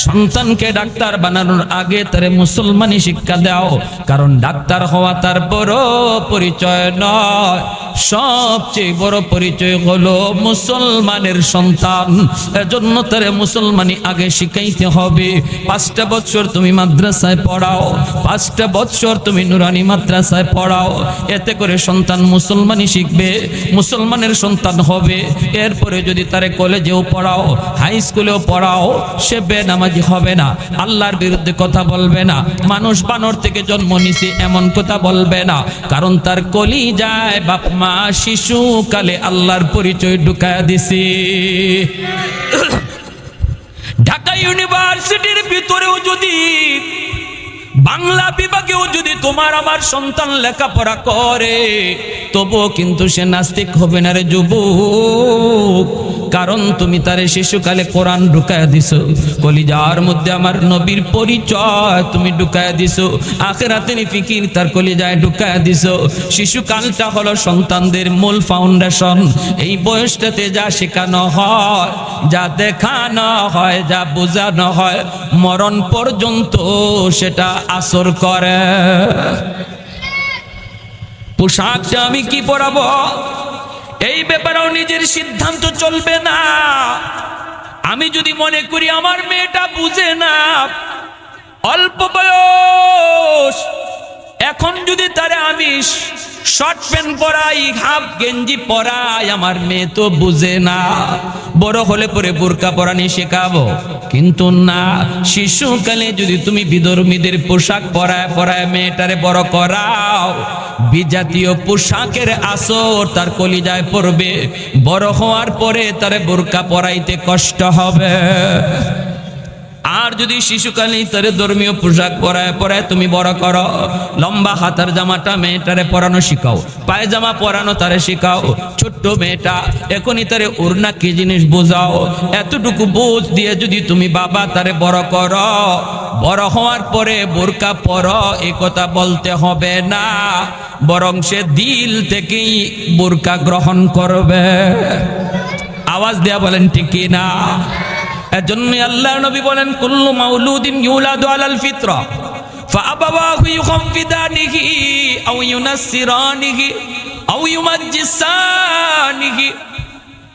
সন্তানকে ডাক্তার বানানোর আগে তারে মুসলমানি শিক্ষা দাও, কারণ ডাক্তার হওয়া তার বড় পরিচয় নয়, সবচেয়ে বড় পরিচয় হলো মুসলমানের সন্তান। এজন্য তারে মুসলমানি আগে শিখাইতে হবে। 5টা বছর তুমি মাদ্রাসায় পড়াও, 5টা বছর তুমি নুরানি মাদ্রাসায় পড়াও, এতে করে সন্তান মুসলমানি শিখবে, মুসলমানের সন্তান হবে। এরপরে যদি তারে কলেজেও পড়াও, হাই স্কুলেও পড়াও, সে বেনামাজি হবে না, আল্লাহর বিরুদ্ধে কথা বলবে না, মানুষ বানর থেকে জন্ম নিছে এমন কথা বলবে না, কারণ তার কলিজায় বাপ মা শিশুকালে আল্লাহর পরিচয় ঢুকায়া দিছে। ঢাকা ইউনিভার্সিটির ভিতরেও যদি, বাংলা বিভাগেও যদি তোমার আমার সন্তান লেখাপড়া করে, তবুও কিন্তু সে নাস্তিক হবে না রে যুবক, কারণ তুমি তারে শিশুকালে কোরআন ঢুকায়া দিছো, কলিজার মধ্যে আমার নবীর পরিচয় তুমি ঢুকায়া দিছো, আখিরাতের ফিকির তার কলিজায় ঢুকায়া দিছো। শিশুকালটা হলো সন্তানদের মূল ফাউন্ডেশন। এই বয়সটাতে যা শেখানো হয়, যা দেখানো হয়, যা বোঝানো হয়, মরণ পর্যন্ত সেটা আসর করে। পোশাকটা আমি কি পরাবো, এই ব্যাপারেও নিজের সিদ্ধান্ত চলবে না। আমি যদি মনে করি আমার মেয়েটা বুঝে না, অল্প বয়স, এখন যদি তারে আমি শর্ট প্যান্ট পরাই, হাফ গেঞ্জি পরাই, আমার মেয়ে তো বুঝে না, বড় হলে পরে বোরকা পরানি শেখাবো। কিন্তু না, শিশুকালে যদি তুমি বিধর্মীদের পোশাক পরায় পরায় মেয়েটারে বড় করাও, বিজাতীয় পোশাকের আসর তার কলিজায় পড়বে, বড় হওয়ার পরে তারে বোরকা পরাইতে কষ্ট হবে। আর যদি শিশুকালেই তারে ধর্মীয় পোশাক পরায় পরায় তুমি বড় করো, লম্বা হাতার জামাটা মেয়েটারে পরানো শিখাও, পায়জামা পরানো তারে শিখাও, ছোট্ট মেয়েটা এখনই তারে ওড়না কি জিনিস বোঝাও, এতটুকু বোঝ দিয়ে যদি তুমি বাবা তারে বড় করো, বড় হওয়ার পরে বোরকা পরো এ কথা বলতে হবে না, বরং সে দিল থেকেই বোরকা গ্রহণ করবে। আওয়াজ দেয়া বলেন ঠিক কি না? এজন্য আল্লাহর নবী বলেন, কুল্লু মাউলুদিন ইউলাদু আলাল ফিতরা ফাআবাওয়াহু ইউখাফিদানিহি আও ইউনাসসিরানিহি আও ইউমাজ্জিসানিহি।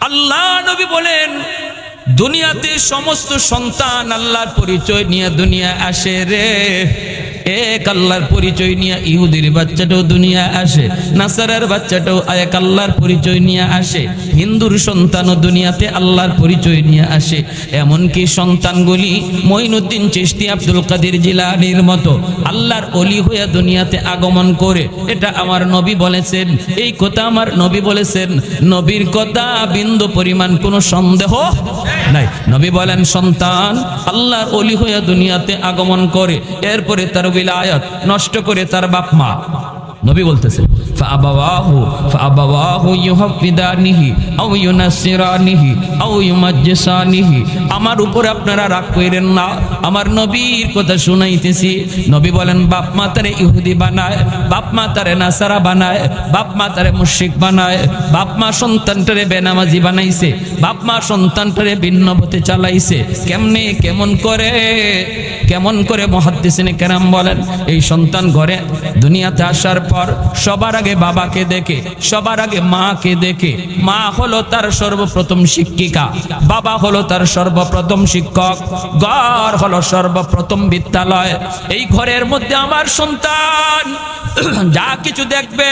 আল্লাহ নবী বলেন, দুনিয়াতে সমস্ত সন্তান আল্লাহর পরিচয় নিয়ে দুনিয়া আসে রে। এক আল্লাহর পরিচয় নিয়ে ইহুদির বাচ্চাটাও দুনিয়া আসে, নাসারার বাচ্চাটাও এক আল্লাহর পরিচয় নিয়ে আসে, হিন্দুর সন্তানও দুনিয়াতে আল্লাহর পরিচয় নিয়ে আসে। এমনকি সন্তানগুলি মঈনুদ্দিন চিশতি, আব্দুল কাদের জিলানীর মতো আল্লাহর ওলি হয়ে দুনিয়াতে আগমন করে। এটা আমার নবী বলেছেন, এই কথা আমার নবী বলেছেন, নবীর কথা বিন্দু পরিমাণ কোনো সন্দেহ নাই। নবী বলেন, সন্তান আল্লাহর ওলি হয়ে দুনিয়াতে আগমন করে, এরপরে তার বিলায়াত নষ্ট করে তার বাপ মা। নবী বলতেছেন, ফাআবাওয়াহু ইউহাফিদানিহি আও ইউনাসসিরানিহি আও ইউমাজ্জিসানিহি। আমার উপর আপনারা রাগ কইরেন না, আমার নবীর কথা শুনাইতেছি। নবী বলেন, বাপ মা তারে ইহুদি বানায়, বাপ মা তারে নাসারা বানায়, বাপ মা তারে মুশরিক বানায়, বাপ মা সন্তানটারে বেনামাজি বানাইছে, বাপ মা সন্তানটারে ভিন্ন পথে চালাইছে। কেমনে, কেমন করে মুহাদ্দিসিনে কেরাম বলেন, এই সন্তান ঘরে দুনিয়াতে আসার পর সবার আগে বাবাকে দেখে, সবার আগে মাকে দেখে। মা হলো তার সর্বপ্রথম শিক্ষিকা, বাবা হলো তার সর্বপ্রথম শিক্ষক, ঘর হলো সর্বপ্রথম বিদ্যালয়। এই ঘরের মধ্যে আমার সন্তান যা কিছু দেখবে,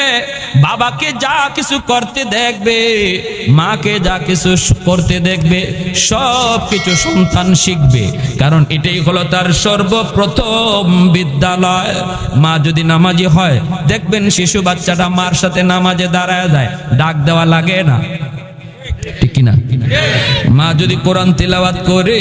বাবাকে যা কিছু করতে দেখবে, মাকে যা কিছু করতে দেখবে, সব কিছু সন্তান শিখবে, কারণ এটাই হলো তার সর্বপ্রথম বিদ্যালয়। মা যদি নামাজি হয়, দেখবেন শিশু বাচ্চাটা মার সাথে নামাজে দাঁড়ায় যায়, ডাক দেওয়া লাগে না, ঠিক কিনা? মা যদি কোরআন তিলাওয়াত করে,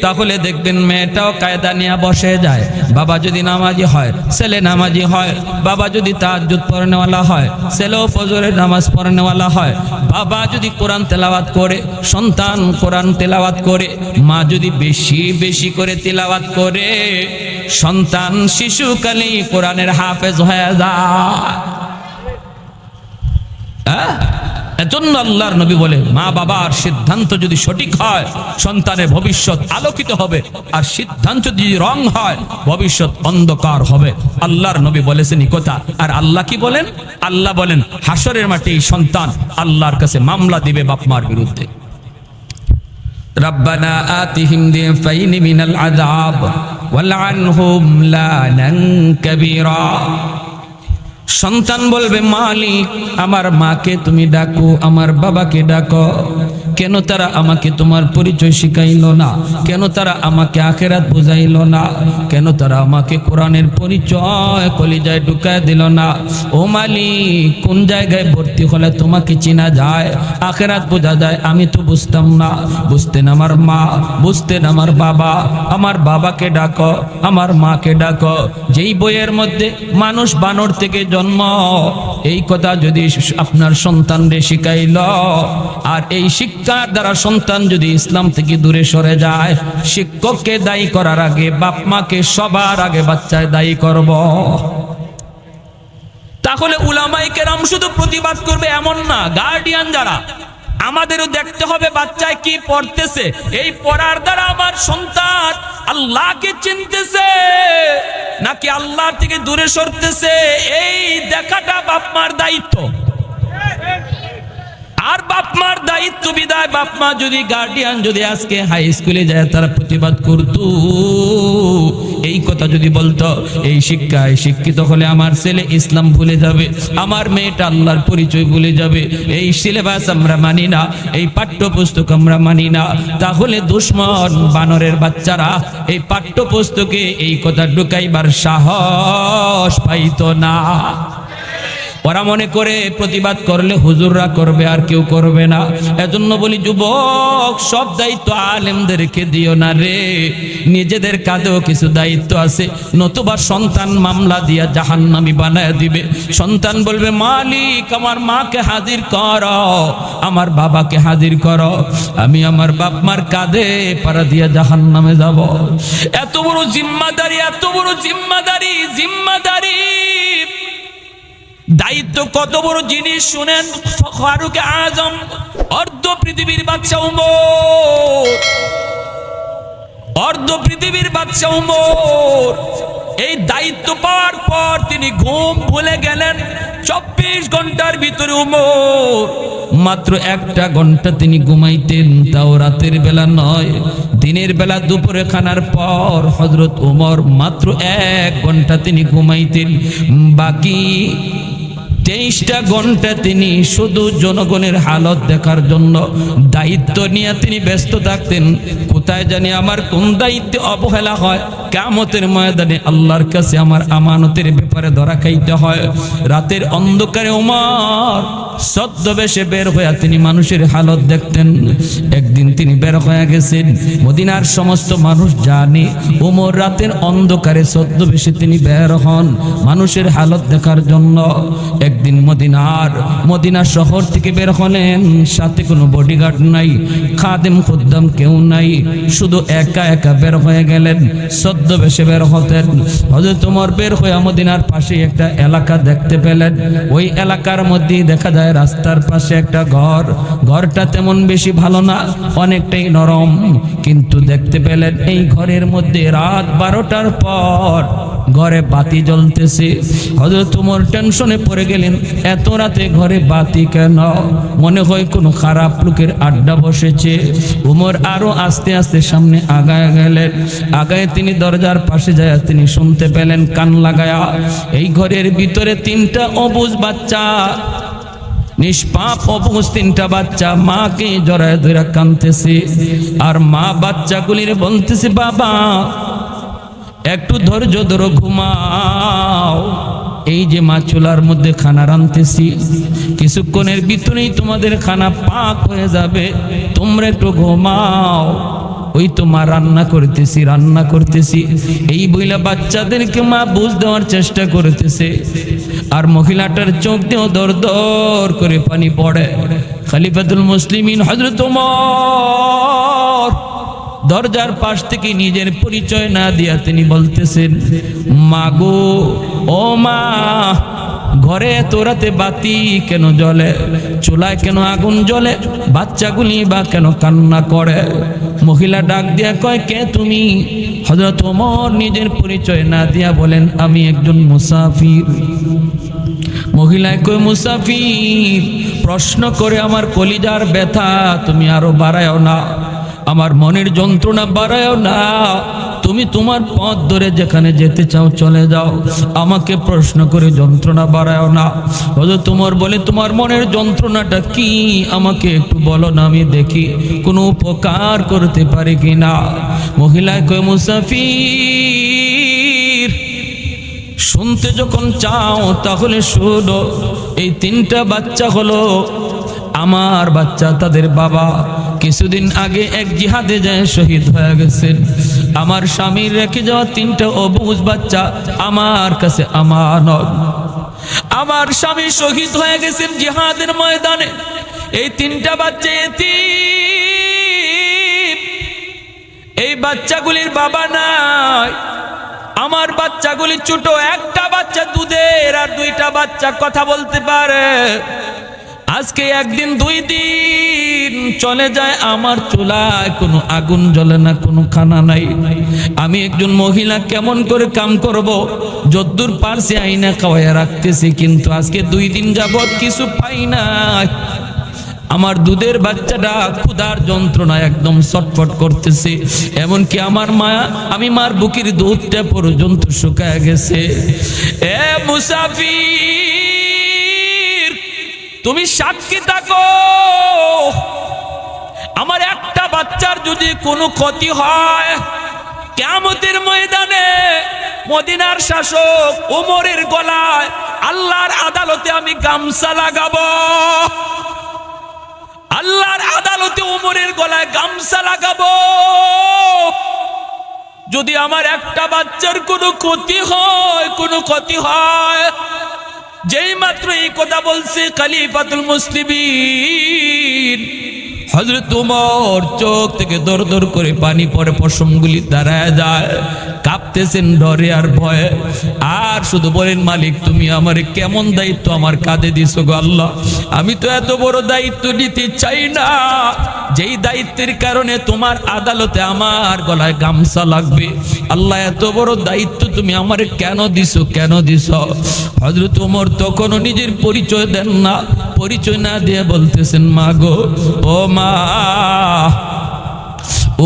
তাহলে দেখবেন মেয়েটাও কায়দা নিয়ে বসে যায়। বাবা যদি নামাজি হয়, ছেলে নামাজি হয়, বাবা যদি তাহাজ্জুদ পড়নেওয়ালা হয়, ছেলেও ফজরের নামাজ পড়নেওয়ালা হয়। বাবা যদি কোরআন তেলাওয়াত করে, সন্তান কোরআন তেলাওয়াত করে। মা যদি বেশি বেশি করে তেলাওয়াত করে, সন্তান শিশুকালেই কোরআনের হাফেজ হয়ে যায়। এজন্য আল্লাহর নবী বলে, মা বাবার সিদ্ধান্ত যদি সঠিক হয় সন্তানের ভবিষ্যৎ আলোকিত হবে, আর সিদ্ধান্ত যদি রং হয় ভবিষ্যৎ অন্ধকার হবে। আল্লাহর নবী বলেছেন এই কথা। আর আল্লাহ কি বলেন? আল্লাহ বলেন হাসরের মাঠে এই সন্তান আল্লাহর কাছে মামলা দিবে বাপ মার বিরুদ্ধে। রব্বানা আতিহিম দিফাইনি মিনাল আযাব ওয়ালআনহুম লানান কাবীরা। সন্তান বলবে, মালিক আমার মাকে তুমি ডাকো, আমার বাবাকে ডাকো। কেন তারা আমাকে তোমার পরিচয় শিখাইলো না? কেন তারা আমাকে আখিরাত বুঝাইলো না? কেন তারা আমাকে কোরআনের পরিচয় কলিজায় ঢুকায় দিল না? ও মালিক, কোন জায়গায় ভর্তি হলে তোমাকে চেনা যায়, আখিরাত বোঝা যায়, আমি তো বুঝতাম না। বুঝতেন আমার মা, বুঝতেন আমার বাবা। আমার বাবাকে ডাকো, আমার মাকে ডাকো। যেই বইয়ের মধ্যে মানুষ বানর থেকে জন্ম, এই কথা যদি আপনার সন্তানরে শিখাইল, আর এই শিক্ষার দ্বারা সন্তান যদি ইসলাম থেকে দূরে সরে যায়, শিক্ষককে দায়ী করার আগে বাপ মাকে সবার আগে বাচ্চায় দায়ী করব। তাহলে উলামায়ে কেরাম শুধু প্রতিবাদ করবে এমন না, গার্ডিয়ান যারা, আমাদেরও দেখতে হবে বাচ্চায় কি পড়তেছে। এই পড়ার দ্বারা আমার সন্তান আল্লাহকে চিনতেছে নাকি আল্লাহ থেকে দূরে সরতেছে, এই দেখাটা বাপ মার দায়িত্ব। আর বাপ মার দায়িত্ব বিদায় বাপ মা যদি, গার্ডিয়ান যদি আজকে হাই স্কুলে যায় তারা প্রতিবাদ করতো, এই কথা যদি বলতো, এই শিক্ষায় শিক্ষিত হলে আমার ছেলে ইসলাম ভুলে যাবে, আমার মেয়েটা আল্লাহর পরিচয় ভুলে যাবে, এই সিলেবাস আমরা মানি না, এই পাঠ্যপুস্তক আমরা মানি না, তাহলে দুশ্মন বানরের বাচ্চারা এই পাঠ্যপুস্তকে এই কথা ঢুকাইবার সাহস পাইতো না। ওরা মনে করে প্রতিবাদ করলে হুজুররা করবে, আর কেউ করবে না। এজন্য বলি, যুবক, সব দায়িত্ব আলেমদেরকে দিও না রে, নিজেদের কাঁধেও কিছু দায়িত্ব আছে, নতুবা সন্তান মামলা দিয়া জাহান্নামী বানায় দিবে। সন্তান বলবে, মালিক আমার মাকে হাজির করো, আমার বাবাকে হাজির করো, আমি আমার বাপ মার কাঁধে পাড়া দিয়া জাহান্নামে যাব। এত বড় জিম্মাদারি, এত বড় জিম্মাদারি, জিম্মাদারি দায়িত্ব কত বড় জিনিস শুনেন। ফারুক আজম, অর্ধ পৃথিবীর বাদশা উমর, অর্ধ পৃথিবীর বাদশা উমর, এই দায়িত্ব পাওয়ার পর তিনি ঘুম ভুলে গেলেন। 24 ঘন্টার ভিতরে উমর মাত্র 1টা ঘন্টা তিনি ঘুমাইতেন, তাও রাতের বেলা নয়, দিনের বেলা দুপুরে খানার পর হযরত উমর মাত্র 1 ঘন্টা তিনি ঘুমাইতেন। বাকি 23টা ঘন্টা তিনি শুধু জনগণের হালত দেখার জন্য দায়িত্ব নিয়ে তিনি ব্যস্ত থাকতেন। কোথায় জানি আমার কোন দায়িত্বে অবহেলা হয়, কিয়ামতের ময়দানে আল্লাহর কাছে আমার আমানতের ব্যাপারে ধরা খাইতে হয়। রাতের অন্ধকারে ওমর ছদ্মবেশে বের হয়ে তিনি মানুষের হালত দেখতেন। একদিন তিনি বের হয়ে গেছেন, মদিনার সমস্ত মানুষ জানে ওমর রাতের অন্ধকারে ছদ্মবেশে তিনি বের হন মানুষের হালত দেখার জন্য। একদিন মদিনা শহর থেকে বের হলেন, সাথে কোনো বডিগার্ড নাই, খাদেম খুদ্দাম কেউ নাই, শুধু একা একা বের হয়ে গেলেন। ছদ্মবেশে বের হতেন। হযরত ওমর বের হয়ে মদিনার পাশে একটা এলাকা দেখতে পেলেন। ওই এলাকার মধ্যে দেখা যায় রাস্তার পাশে একটা ঘর, ঘরটা তেমন বেশি ভালো না, অনেকটাই নরম, কিন্তু দেখতে পেলেন এই ঘরের মধ্যে রাত 12টার পর ঘরে বাতি জ্বলতেছে। হযরত ওমর টেনশনে পড়ে গেলেন, এত রাতে ঘরে বাতি কেন? মনে হয় কোনো খারাপ লোকের আড্ডা বসেছে। ওমর আরো আস্তে আস্তে সামনে আগায় গেলেন। আগায় তিনি দরজার পাশে যায় তিনি শুনতে পেলেন কান লাগায়া, এই ঘরের ভিতরে 3টা অবুঝ বাচ্চা, নিষ্পাপ অবুঝ 3টা বাচ্চা মাকে জড়ায় ধরে কাঁদতেছে। আর মা বাচ্চাগুলির বলতেছে, বাবা একটু ধৈর্য ধরো, ঘুমাও, এই যে মা চুলার মধ্যে খানা রাঁধতেছি, কিছুক্ষণের ভিতরেই তোমাদের খানা পাক হয়ে যাবে, তোমরা একটু ঘুমাও। ওই তো মা রান্না করতেছি, এই বইলা বাচ্চাদেরকে মা বুঝ দেওয়ার চেষ্টা করতেছে। আর মহিলাটার চোখ দিয়েও দর দর করে পানি পড়ে। খলিফাতুল মুসলিমিন হযরত ওমর দরজার পাশ থেকে নিজের পরিচয় না দিয়া তিনি বলতেছেন, মা গো, ও মা, ঘরে এত রাতে বাতি কেন জ্বলে, চুলায় কেন আগুন জ্বলে, বাচ্চাগুলি বা কেন কান্না করে? মহিলা ডাক দিয়া কয়, কে তুমি? হযরত ওমর নিজের পরিচয় না দিয়া বলেন, আমি একজন মুসাফির। মহিলায় কয়, মুসাফির? প্রশ্ন করে আমার কলিজার ব্যথা তুমি আরো বাড়ায়ও না, আমার মনের যন্ত্রণা বাড়ায়ও না। তুমি তোমার পথ ধরে যেখানে যেতে চাও চলে যাও, আমাকে প্রশ্ন করে যন্ত্রণা বাড়ায়ও না। হযরত ওমর বলে, তোমার মনের যন্ত্রণাটা কি আমাকে একটু বলো না, আমি দেখি কোনো উপকার করতে পারি কিনা। মহিলায় কয়, মুসাফির শুনতে যখন চাও তাহলে শোনো, এই 3টা বাচ্চা হলো আমার বাচ্চা, তাদের বাবা কিছুদিন আগে এক জিহাদে যায় শহীদ হয়ে গেছেন। আমার স্বামীর রেখে যাওয়া 3টা অবুঝ বাচ্চা আমার কাছে আমানত। আমার স্বামী শহীদ হয়ে গেছেন জিহাদের ময়দানে, এই 3টা বাচ্চা এতিম, এই বাচ্চাগুলির বাবা নাই। আমার বাচ্চাগুলি ছোট, একটা বাচ্চা দুধের আর 2টা বাচ্চা কথা বলতে পারে। আজকে একদিন 2 দিন চলে যায়, আমার চুলায় কোনো আগুন জ্বলে না, কোনো খানা নাই। আমি একজন মহিলা কেমন করে কাম করব? যদ্দূর পারছি আইনা খাওয়াইয়া রাখতেছি, কিন্তু আজকে 2 দিন যাবত কিছু পাই না। আমার দুধের বাচ্চাটা ক্ষুধার যন্ত্রণায় একদম ছটফট করতেছে, এমনকি আমার মায়া, আমি মার বুকের দুধটা পর্যন্ত শুকায় গেছে। এ মুসাফির, তুমি সাক্ষী থাকো, আমার একটা বাচ্চার যদি কোনো ক্ষতি হয়, কিয়ামতের ময়দানে মদিনার শাসক ওমরের গলায় আল্লাহর আদালতে আমি গামছা লাগাবো। আল্লাহর আদালতে ওমরের গলায় গামছা লাগাবো। যদি আমার একটা বাচ্চার কোনো ক্ষতি হয়, যেই মাত্র এই কথা বলছে খলিফাতুল মুসলিমিন হযরত ওমর চোখ থেকে দর দর করে পানি পড়ে, পশমগুলি দাঁড়ায় যায়, কাঁপতেছেন ডরে আর ভয়ে। আর শুধু বলেন, মালিক তুমি আমারে কেমন দায়িত্ব আমার কাঁধে দিছো গো আল্লাহ, আমি তো এত বড় দায়িত্ব নিতে চাই না, যেই দায়িত্বের কারণে তোমার আদালতে আমার গলায় গামছা লাগবে। আল্লাহ এত বড় দায়িত্ব তুমি আমারে কেন দিছো? হযরত ওমর তখনও নিজের পরিচয় দেন না, পরিচয় না দিয়ে বলতেছেন, মা গো, ও মা।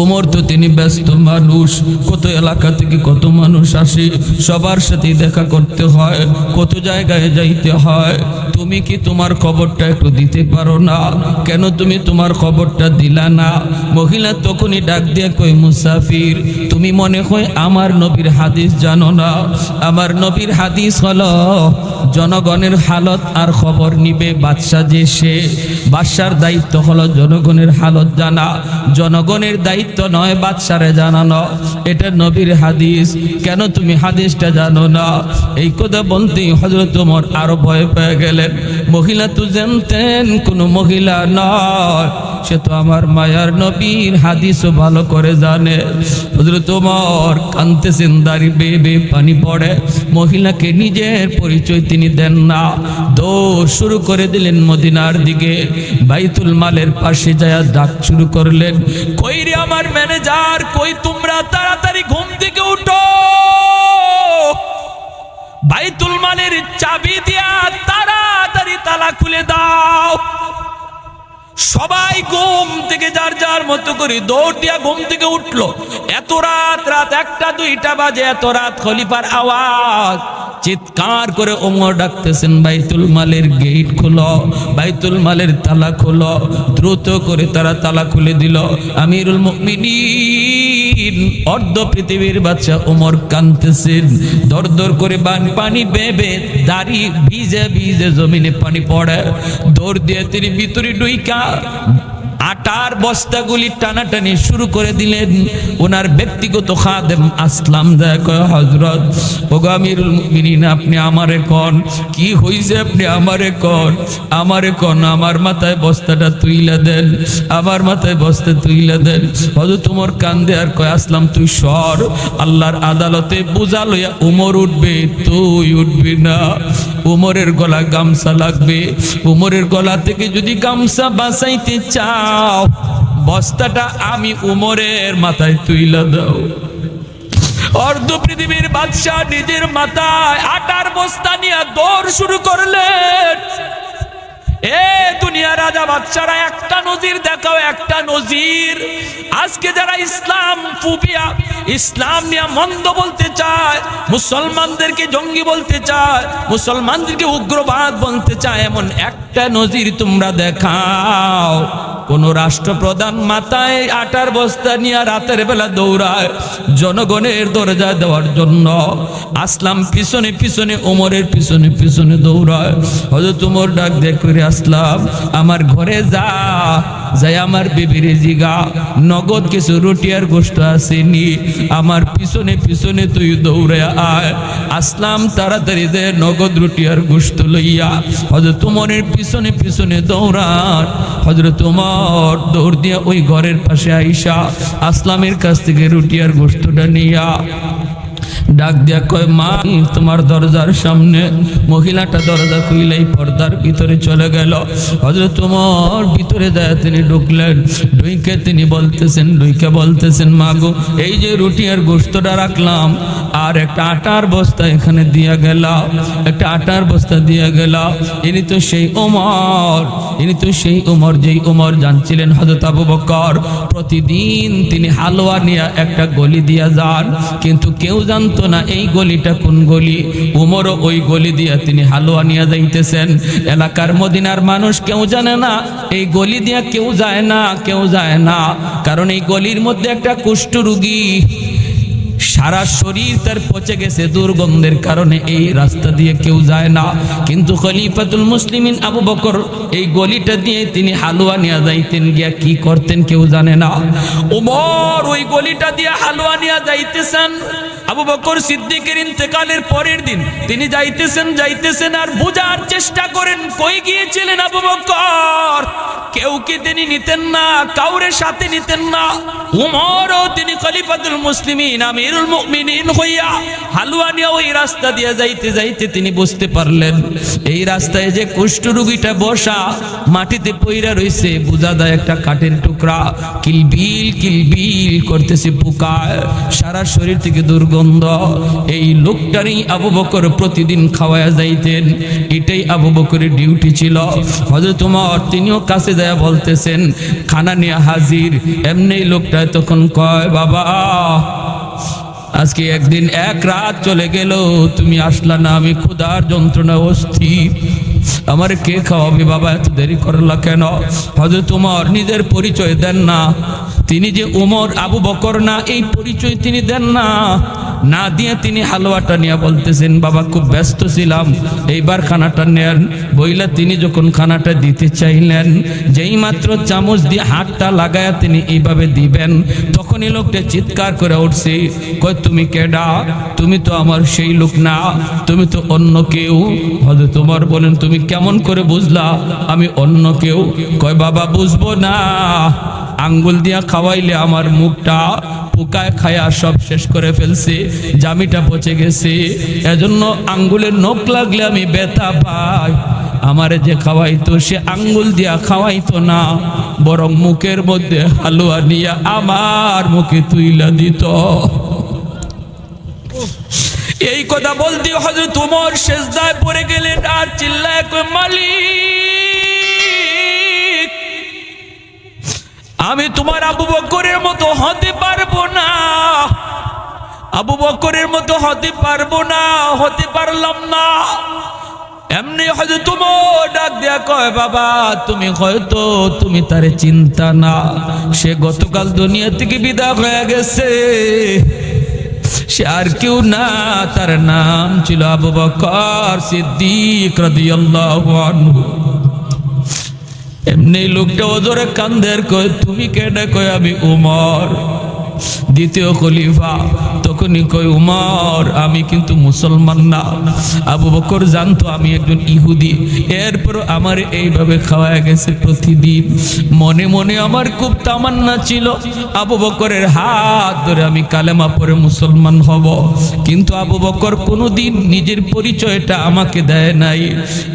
ওমর তো তিনি ব্যস্ত মানুষ, কত এলাকা থেকে কত মানুষ আসে, সবার সাথে দেখা করতে হয়, কত জায়গায় যাইতে হয়। তুমি কি তোমার খবরটা একটু দিতে পারো না? কেন তুমি তোমার খবরটা দিলা না? মহিলা তখনই ডাক দিয়ে কই, মুসাফির তুমি মনে হয় আমার নবীর হাদিস জানো না? আমার নবীর হাদিস হলো, জনগণের হালত আর খবর নিবে বাদশাহ, যে সে বাদশার দায়িত্ব হলো জনগণের হালত জানা, জনগণের দায়িত্ব নয় বাদশারে জানানো। এটা নবীর হাদিস, কেন তুমি হাদিসটা জানো না? এই কথা বলতেই হযরত ওমর আরো ভয় পেয়ে গেলেন। মহিলা তো জানতেন কোনো মহিলা নয়, সে তো আমার মায়ার নবীর হাদিসও ভালো করে জানে। হযরত ওমর কাঁদতেছেন, দাঁড়ি বেয়ে বেয়ে পানি পড়ে। মহিলাকে নিজের পরিচয় তিনি দেন না, দৌড় শুরু করে দিলেন মদিনার দিকে। বাইতুল মালের পাশে যায় ডাক শুরু করলেন, কই রে আমার ম্যানেজার, কই তোমরা? তাড়াতাড়ি ঘুম থেকে উঠো, বাইতুল মালের চাবি দিয়া তাড়াতাড়ি তালা খুলে দাও। সবাই ঘুম থেকে যার যার মতো করে দৌড় দিয়া ঘুম থেকে উঠলো। এত রাত 1টা 2টা বাজে, এত রাত খলিফার আওয়াজ। চিৎকার করে ওমর ডাকতেছেন, বাইতুল মালের গেট খোলো, বাইতুল মালের তালা খোলো। দ্রুত করে তারা তালা খুলে দিল। আমিরুল মুমিনিন অর্ধ পৃথিবীর বাদশা ওমর কাঁদতেছেন, দর দর করে পানি বেবে, দাড়ি ভিজে ভিজে জমিনে পানি পড়ে। দৌড় দিয়ে তিনি ভিতরে ঢুইকা 8 আটার বস্তাগুলি টানাটানি শুরু করে দিলেন। ওনার ব্যক্তিগত খাদেম আসলাম দেখো হযরত ওগো আমিরুল মুমিনিন, আপনি আমারে কোন কি হইছে, আপনি আমারে কোন আমার মাথায় বস্তাটা তুইলা দেন, আমার মাথায় বস্তা তুইলা দেন। হযরত তোমার কান্দে আর কয় আসলাম তুই সর, আল্লাহর আদালতে বোঝা লইয়া উমর উঠবে, তুই উঠবি না। উমরের গলা গামছা লাগবে, উমরের গলা থেকে যদি গামছা বাঁচাইতে চাও বস্তাটা আমি উমরের মাথায় তুইলা দাও। অর্ধ পৃথিবীর বাদশাহ নিজের মাথায় আটার বস্তা নিয়ে দৌড় শুরু করলেন। এ দুনিয়া রাজা বাদশারা একটা নজির দেখাও, একটা নজির। আজকে যারা ইসলাম ফুবিয়া, ইসলাম নিয়ে মন্দ বলতে চায়, মুসলমানদেরকে জঙ্গি বলতে চায়, মুসলমানদেরকে উগ্রবাদ বলতে চায়, এমন একটা নজির তোমরা দেখাও। কোন রাষ্ট্রপ্রধান মাথায় আটার বস্তা নিয়ে রাতের বেলা দৌড়ায় জনগণের দরজা দেওয়ার জন্য? আসলাম পিছনে পিছনে ওমরের পিছনে পিছনে দৌড়ায়। হযরত ওমর ডাক দেখ করে আসলাম আমার ঘরে যা, যাই আমার বিবিরে জিগা নগদ কিছু রুটি আর গোশত আসেনি, আমার পিছনে পিছনে তুই দৌড়ে আয়। আসলাম তাড়াতাড়ি দে নগদ রুটি আর গোশত লইয়া হযরত ওমরের পিছনে পিছনে দৌড়ান। হযরত ওমর দৌড় দিয়া ওই ঘরের পাশে আইসা আসলামের কাছ থেকে রুটি আর গোশতটা নিয়া ডাক দিয়া কয় মা তোমার দরজার সামনে। মহিলাটা দরজা খুইলাই পর্দার ভিতরে চলে গেল। হযরত ওমর ভিতরে যায় তিনি ঢুকলেন, ঢুইকে তিনি বলতেছেন মা গো এই যে রুটি আর গোশতটা রাখলাম আর একটা আটার বস্তা এখানে দিয়া গেলাম, একটা আটার বস্তা দিয়া গেলাম। ইনি তো সেই ওমর যেই ওমর জানছিলেন হযরত আবু বকর প্রতিদিন তিনি হালুয়া নিয়ে একটা গলি দিয়া যান, কিন্তু কেউ জানতো না এই গলিটা কোন গলি। উমরও ওই গলি দিয়া তিনি হালুয়া নিয়ে যাইতেছেন। এলাকার মদিনার মানুষ কেউ জানে না, এই গলি দিয়া কেউ যায় না, কারণ এই গলির মধ্যে একটা কুষ্ঠ রোগী সারা শরীর তার পচে গেছে দুর্গন্ধের কারণে, এই রাস্তা দিয়ে কেউ যায় না। কিন্তু খলিফাতুল মুসলিমিন আবু বকর এই গলিটা দিয়ে তিনি হালুয়া নিয়ে যাইতেন, গিয়া কি করতেন কেউ জানে না। ওমর ওই গলিটা দিয়ে হালুয়া নিয়ে যাইতেছেন। আবু বকর সিদ্দিকের ইন্তেকালের পরের দিন তিনি যাইতেছেন আর বোঝার চেষ্টা করেন কই গিয়েছিলেন আবু বকর। কেউ কি তিনি নিতেন না, কাউরে সাথে নিতেন না। উমরও তিনি খলিফাতুল মুসলিমিন আমিরুল মুমিনিন হইয়া হালুয়া নিয়ে ওই রাস্তা দিয়ে যাইতে তিনি বুঝতে পারলেন এই রাস্তায় যে কুষ্ঠ রোগীটা বসা মাটিতে পইরা রইছে, বোঝা যায় একটা কাঠের টুকরা কিলবিল করতেছে পোকায়, সারা শরীর থেকে দুর্গন্ধ। এই লোকটারই আবু বকর প্রতিদিন খাওয়ায়া যাইতেন, এটাই আবু বকরের ডিউটি ছিল। হযরত ওমর তিনিও কাছে যায় বলতেছেন খানা নিয়ে হাজির। এমনি লোকটা তখন কয় বাবা আজকে একদিন এক রাত চলে গেল, তুমি আসলা না, আমি ক্ষুধার যন্ত্রণা অস্থির, আমার কে খাওয়াবে বাবা, এত দেরি করলা কেন? হযরত ওমর নিজের পরিচয় দেন না, তিনি যে ওমর আবু বকর না এই পরিচয় তিনি দেন না দিয়ে তিনি হালুয়াটা নিয়ে বলতেছেন বাবা খুব ব্যস্ত ছিলাম, এইবার খানাটা নেন। বইলা তিনি যখন খানাটা দিতে চাইলেন, যেই মাত্র চামচ দিয়ে হাতটা লাগায়া তিনি এইভাবে দিবেন, তখনই লোকটা চিৎকার করে উঠছে, কয় তুমি কেডা? তুমি তো আমার সেই লোক না, তুমি তো অন্য কেউ। হযরত ওমর বলেন তুমি কেমন করে বুঝলা আমি অন্য কেউ? কয় বাবা বুঝবো না, আঙ্গুল দিয়া খাওয়াইলে আমার মুখটা পোকায় খায়া সব শেষ করে ফেলছে, জামিটা পচে গেছে, এজন্য আঙ্গুলের নখ লাগলে আমি ব্যথা পাই। আমারে যে খাওয়াইতো সে আঙ্গুল দিয়া খাওয়াইতো না, বরং মুখের মধ্যে হালুয়া নিয়ে আমার মুখে তুইলা দিত। এই কথা বলতে হযরত ওমর সেজদায় পড়ে গেলেন আর চিল্লায় কয় মালিক আমি তোমার আবু বকরের মতো হতে পারবো না, আবু বকরের মতো হতে পারবো না, হতে পারলাম না। এমনি হযরত ওমর ডাক দেয়া কয় বাবা তুমি হয়তো তুমি তারে চিন্তা না, সে গতকাল দুনিয়া থেকে বিদায় হয়ে গেছে, সে আর কেউ না, তার নাম ছিল আবু বকর সিদ্দিক রাদিয়াল্লাহু আনহু। এমনি লোকটা ওজোরে কান্দের কয় তুমি কেডা? কয় আমি উমর, দ্বিতীয় খলিফা। তখনই কয় উমর আমি কিন্তু মুসলমান না। আবু বকর জানতো আমি একজন ইহুদি, এরপর আমার এইভাবে খাওয়া গেছে প্রতিদিন। মনে মনে আমার খুব তামান্না ছিল আবু বকরের হাত ধরে আমি কালেমা পড়ে মুসলমান হব, কিন্তু আবু বকর কোনোদিন নিজের পরিচয়টা আমাকে দেয় নাই।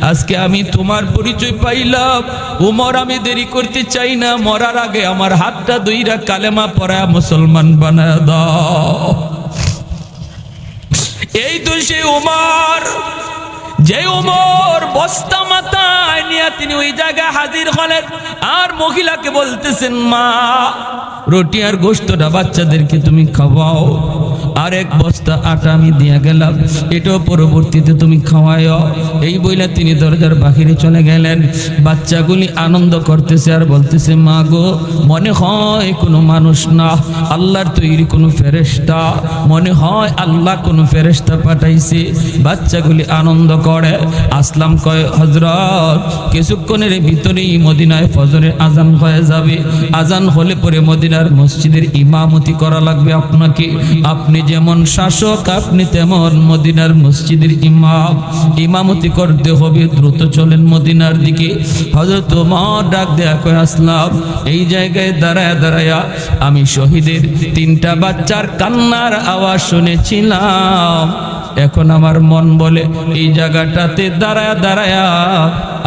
আজকে আমি তোমার পরিচয় পাইলাম। উমর আমি দেরি করতে চাই না, মরার আগে আমার হাতটা দুইরা কালেমা পড়া মুসলমান বানায় দাও। এই তো সে উমর, যে উমর বস্তা মাথায় নিয়ে তিনি ওই জায়গায় হাজির হলেন, আর মহিলাকে বলতেছেন মা রুটি আর গোশতটা বাচ্চাদেরকে তুমি খাওয়াও, আর এক বস্তা আটা আমি দিয়া গেলাম, এটাও পরবর্তীতে তুমি খাওয়াও। এই বইলা তিনি দরজার বাহিরে চলে গেলেন। বাচ্চাগুলি আনন্দ করতেছে আর বলতেছে মা গো, মনে হয় কোনো মানুষ না, আল্লাহর তৈরি কোনো ফেরেশতা, মনে হয় আল্লাহ কোনো ফেরেশতা পাঠাইছে। বাচ্চাগুলি আনন্দ করে। আসলাম কয় হযরত কিছুক্ষণের ভিতরেই মদিনায় ফজরের আজান হয়ে যাবে, আজান হলে পরে মদিনার মসজিদের ইমামতি করা লাগবে আপনাকে। আপনি যেমন শাসক আপনি তেমন মদিনার মসজিদের ইমাম, ইমামতি করতে হবে, দ্রুত চলেন মদিনার দিকে। হযরত ওমর ডাক দেয়া কয় আসলাম এই জায়গায় দাঁড়ায়া দাঁড়ায়া আমি শহীদের 3টা বাচ্চার কান্নার আওয়াজ শুনেছিলাম। এখন আমার মন বলে এই জায়গাটাতে দাঁড়ায়া দাঁড়ায়া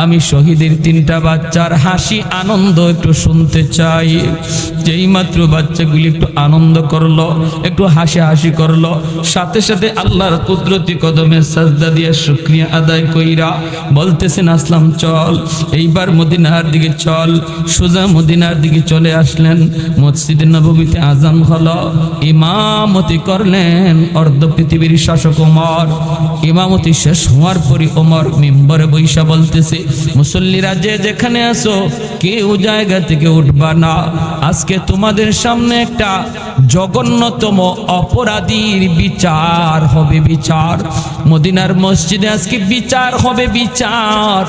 আমি শহীদের 3টা বাচ্চার হাসি আনন্দ একটু শুনতে চাই। যেই মাত্র বাচ্চাগুলি একটু আনন্দ করলো, একটু হাসি করলো, সাথে সাথে আল্লাহর কুদরতি কদমে সাজদা দিয়ে শুকরিয়া আদায় কইরা বলতেছেন আসলাম চল এইবার মদিনার দিকে চল। সোজা মদিনার দিকে চলে আসলেন। মসজিদে নববীতে আজান হলো, ইমামতি করলেন অর্ধ পৃথিবীর শাসক ওমর। ইমামতি শেষ হওয়ার পরই ওমর মিম্বরে বৈশা বলতেছে মুসল্লিরা যে যেখানে আসো কেউ জায়গা থেকে উঠবা না, আজকে তোমাদের সামনে একটা জঘন্যতম অপরাধীর বিচার হবে। বিচার মদিনার মসজিদে আজকে বিচার হবে, বিচার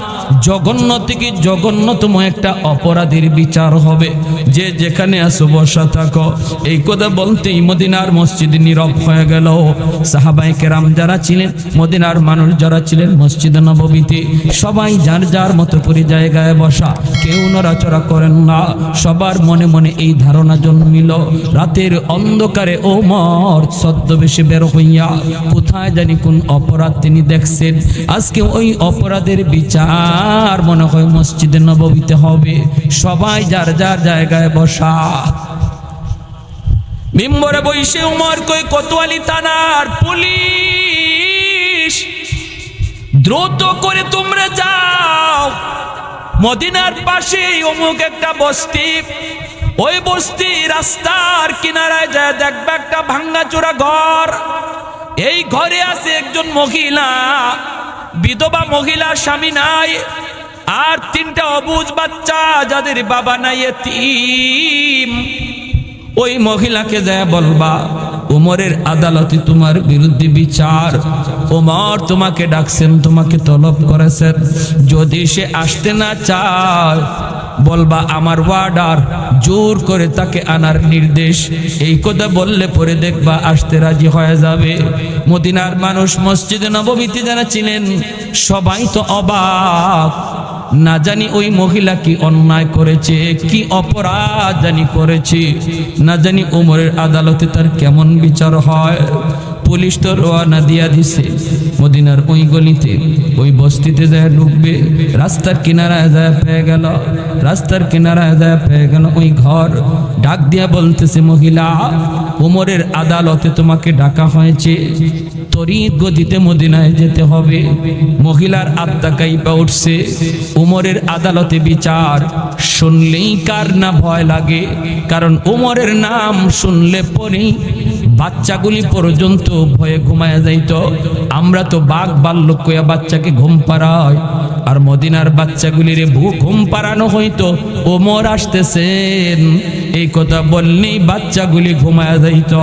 জঘন্য থেকে জঘন্যতম একটা অপরাধীর বিচার হবে। যে যেখানে আসো বসা থাকো। এই কথা বলতেই মদিনার মসজিদ নীরব হয়ে গেল। সাহাবায়ে কেরাম যারা ছিলেন, মদিনার মানুষ যারা ছিলেন মসজিদে নববীতে, সবাই যার যার মতো করে জায়গায় বসা, কেউ নড়াচড়া করেন না। সবার মনে মনে এই ধারণা জন্মিল রাতের অন্ধকারে ওমর ছদ্মবেশে বের হইয়া কোথায় জানি কোন অপরাধ তিনি দেখছেন। আজকে ওই অপরাধের বিচার মনে হয় মসজিদে নববীতে হবে। সবাই যার যার জায়গায় বসা। মিম্বরে বইসে উমর কই কোতোয়ালি থানার পুলিশ, দ্রুত করে তোমরা যাও মদিনার পাশে অমুক একটা বস্তি, ওই বস্তি রাস্তার কিনারায় যায় দেখবে একটা ভাঙ্গাচোরা ঘর। এই ঘরে আছে একজন মহিলা, বিধবা মহিলা, স্বামী নাই, আর 3টা অবুঝ বাচ্চা যাদের বাবা নাই, এতিম। ওই মহিলাকে যায় বলবা ওমরের আদালতে তোমার বিরুদ্ধে বিচার, ওমর তোমাকে ডাকছেন, তোমাকে তলব করেছেন। যদি সে আসতে না চায় বলবা আমার ওয়ার্ডার, জোর করে তাকে আনার নির্দেশ। এই কথা বললে পরে দেখবা আসতে রাজি হয়ে যাবে। মদিনার মানুষ মসজিদে নববীতে যারা ছিলেন সবাই তো অবাক, না জানি ওই মহিলা কি অন্যায় করেছে, কি অপরাধ জানি করেছে, না জানি ওমরের আদালতে তার কেমন বিচার হয়। পুলিশ তো রওনা দিয়া দিছে মদিনার ওই গলিতে, ওই বস্তিতে যায় ঢুকবে। রাস্তার কিনারায় যায় পেয়ে গেল, রাস্তার কিনারায় যায় পেয়ে গেল ওই ঘর। ডাক দিয়া বলতেছে মহিলা ওমরের আদালতে তোমাকে ডাকা হয়েছে, তড়িৎ গতিতে মদিনায় যেতে হবে। মহিলার আত্মা কাইপা উঠছে। ওমরের আদালতে বিচার শুনলেই কার না ভয় লাগে, কারণ ওমরের নাম শুনলে পরেই বাচ্চাগুলি পর্যন্ত ভয়ে ঘুমায়া যাইত। আমরা তো বাঘ বাল্যক কইয়া বাচ্চাকে ঘুম পাড়াই, আর মদিনার বাচ্চাগুলিরে ঘুম পাড়ানো হইতো ওমর আসতেছেন এই কথা বললেই বাচ্চাগুলি ঘুমায়া যাইত।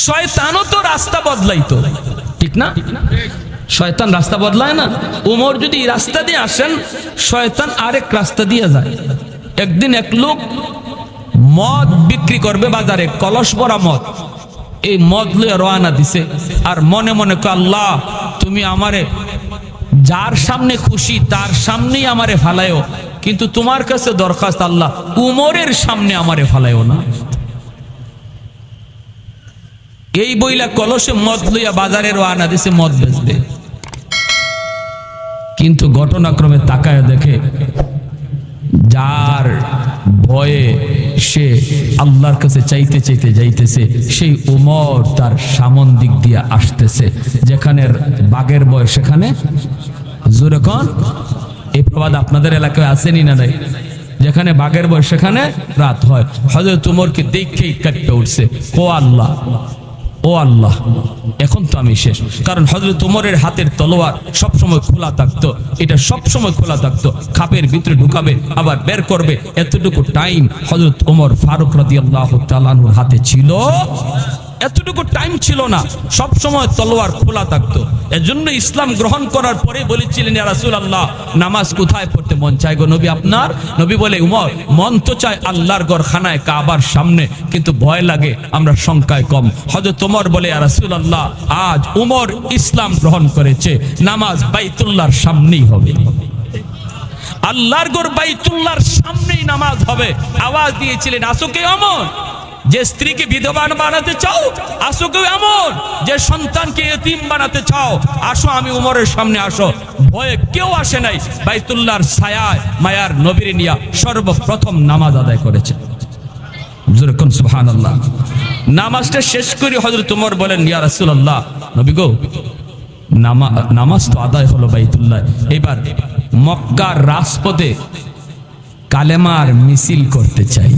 শয়তানও তো রাস্তা বদলাইতো, ঠিক না? শয়তান রাস্তা বদলায় না। উমর যদি রাস্তা দিয়ে আসেন, শয়তান আরেক রাস্তা দিয়ে যায়। একদিন এক লোক মদ বিক্রি করবে বাজারে, কলস ভরা মদ। এই মদ লইয়া রওনা দিছে, আর মনে মনে কয়, আল্লাহ তুমি আমারে যার সামনে খুশি তার সামনেই আমারে ফালায়ও, কিন্তু তোমার কাছে দরখাস্ত আল্লাহ উমরের সামনে আমারে ফালায়ও না। এই বইলা কলসে মদ লইয়া বাজারে রওনা দিছে মদ বেচবে। কিন্তু ঘটনাক্রমে তাকায় দেখে যার ভয়ে সে আল্লাহর কাছে চাইতে চাইতে যাইতেছে, সেই উমর তার সামন দিক দিয়ে আসতেছে। যেখানে বাঘের ভয় সেখানে জোরে কোন, এই প্রবাদ আপনাদের এলাকায় আসেনি না নাই? যেখানে বাঘের ভয় সেখানে রাত হয়। হযরত উমরকে দেখেই কাঁপতে উঠছে, ও আল্লাহ, ও আল্লাহ, এখন তো আমি শেষ। কারণ হযরত উমরের হাতের তলোয়ার সবসময় খোলা থাকতো, এটা সবসময় খোলা থাকতো, খাপের ভিতরে ঢুকাবে আবার বের করবে, এতটুকু টাইম হযরত ওমর ফারুক রাদিয়াল্লাহু তাআলা আনহুর হাতে ছিল। এতটুকু টাইম ছিল না, সব সময় তলোয়ার খোলা থাকতো। এজন্য ইসলাম গ্রহণ করার পরে বলেছিলেন, ইয়া রাসূলুল্লাহ নামাজ কোথায় পড়তে মন চায় গো নবী আপনার? নবী বলে, উমর মন তো চায় আল্লাহর ঘরখানায় কাবার সামনে, কিন্তু ভয় লাগে, আমরা সংখ্যায় কম। হযরত ওমর বলে, ইয়া রাসূলুল্লাহ আজ উমর ইসলাম গ্রহণ করেছে, নামাজ বাইতুল্লাহর সামনেই হবে, আল্লাহর ঘর বাইতুল্লাহর সামনেই নামাজ হবে। আওয়াজ দিয়েছিলেন, আসো কে ওমর? যে স্ত্রীকে বিধবা বানাতে চাও আসো, কেউ এমন যে সন্তানকে এতিম বানাতে চাও আসো, আমি উমরের সামনে আসো। ভয়ে কেউ আসে নাই, বাইতুল্লাহর ছায়ায় মায়ার নবীর নিয়া সর্বপ্রথম নামাজ আদায় করেছে। যেরকম সুবহানাল্লাহ। নামাজটা শেষ করে হযরত উমর বলেন, ইয়া রাসূলুল্লাহ, নবী গো নামাজ তো আদায় হলো বাইতুল্লাহ, এবার মক্কার রাজপথে কালেমার মিছিল করতে চাই।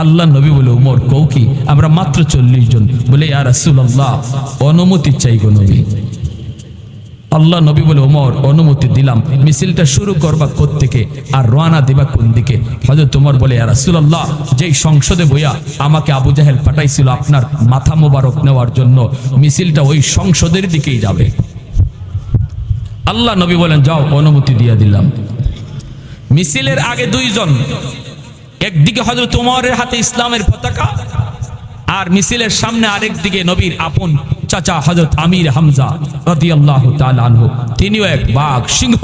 আল্লাহ নবী বলে, উমর কও কি? আমরা মাত্র 40 জন। বলে, ইয়া রাসূলুল্লাহ অনুমতি চাই গো নবী। আল্লাহ নবী বলে, উমর অনুমতি দিলাম, মিছিলটা শুরু করবা কোত্থেকে আর রওনা দিবা কোন দিকে? হযরত উমর বলে, ইয়া রাসূলুল্লাহ যেই সংসদে বইয়া আমাকে আবু জাহেল পাঠাইছিল আপনার মাথা মোবারক নেওয়ার জন্য, মিছিলটা ওই সংসদের দিকেই যাবে। আল্লাহ নবী বলেন, যাও অনুমতি দিয়ে দিলাম। মিছিলের আগে 2 জন, একদিকে হযরত উমরের হাতে ইসলামের পতাকা, আর মিছিলের সামনে আরেক দিকে নবীর আপন চাচা হযরত আমির হামজা রাদিয়াল্লাহু তাআলা আনহু, তিনিও এক বাঘ সিংহ,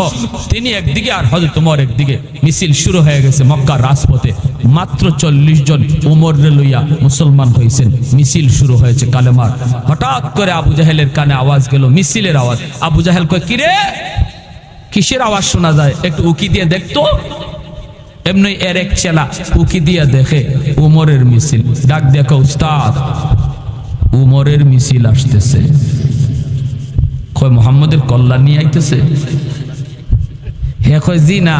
তিনি একদিকে আর হযরত উমর একদিকে। মিছিল শুরু হয়ে গেছে মক্কার রাজপথে। মাত্র 40 জন উমররে লইয়া মুসলমান হয়েছেন। মিছিল শুরু হয়েছে কালেমার। হঠাৎ করে আবু জাহেলের কানে আওয়াজ গেল, মিছিলের আওয়াজ। আবু জাহেল কয়, কিরে কিসের আওয়াজ শোনা যায়? একটু উকি দিয়ে দেখতো। এমনি এর এক চেলা উকি দিয়া দেখে উমরের মিছিল। ডাক দেখো, উস্তাদ উমরের মিছিল আসতেছে। কয় মুহাম্মদের কল্যাণ নিয়ে আইতেছে? হে কয়, জি না,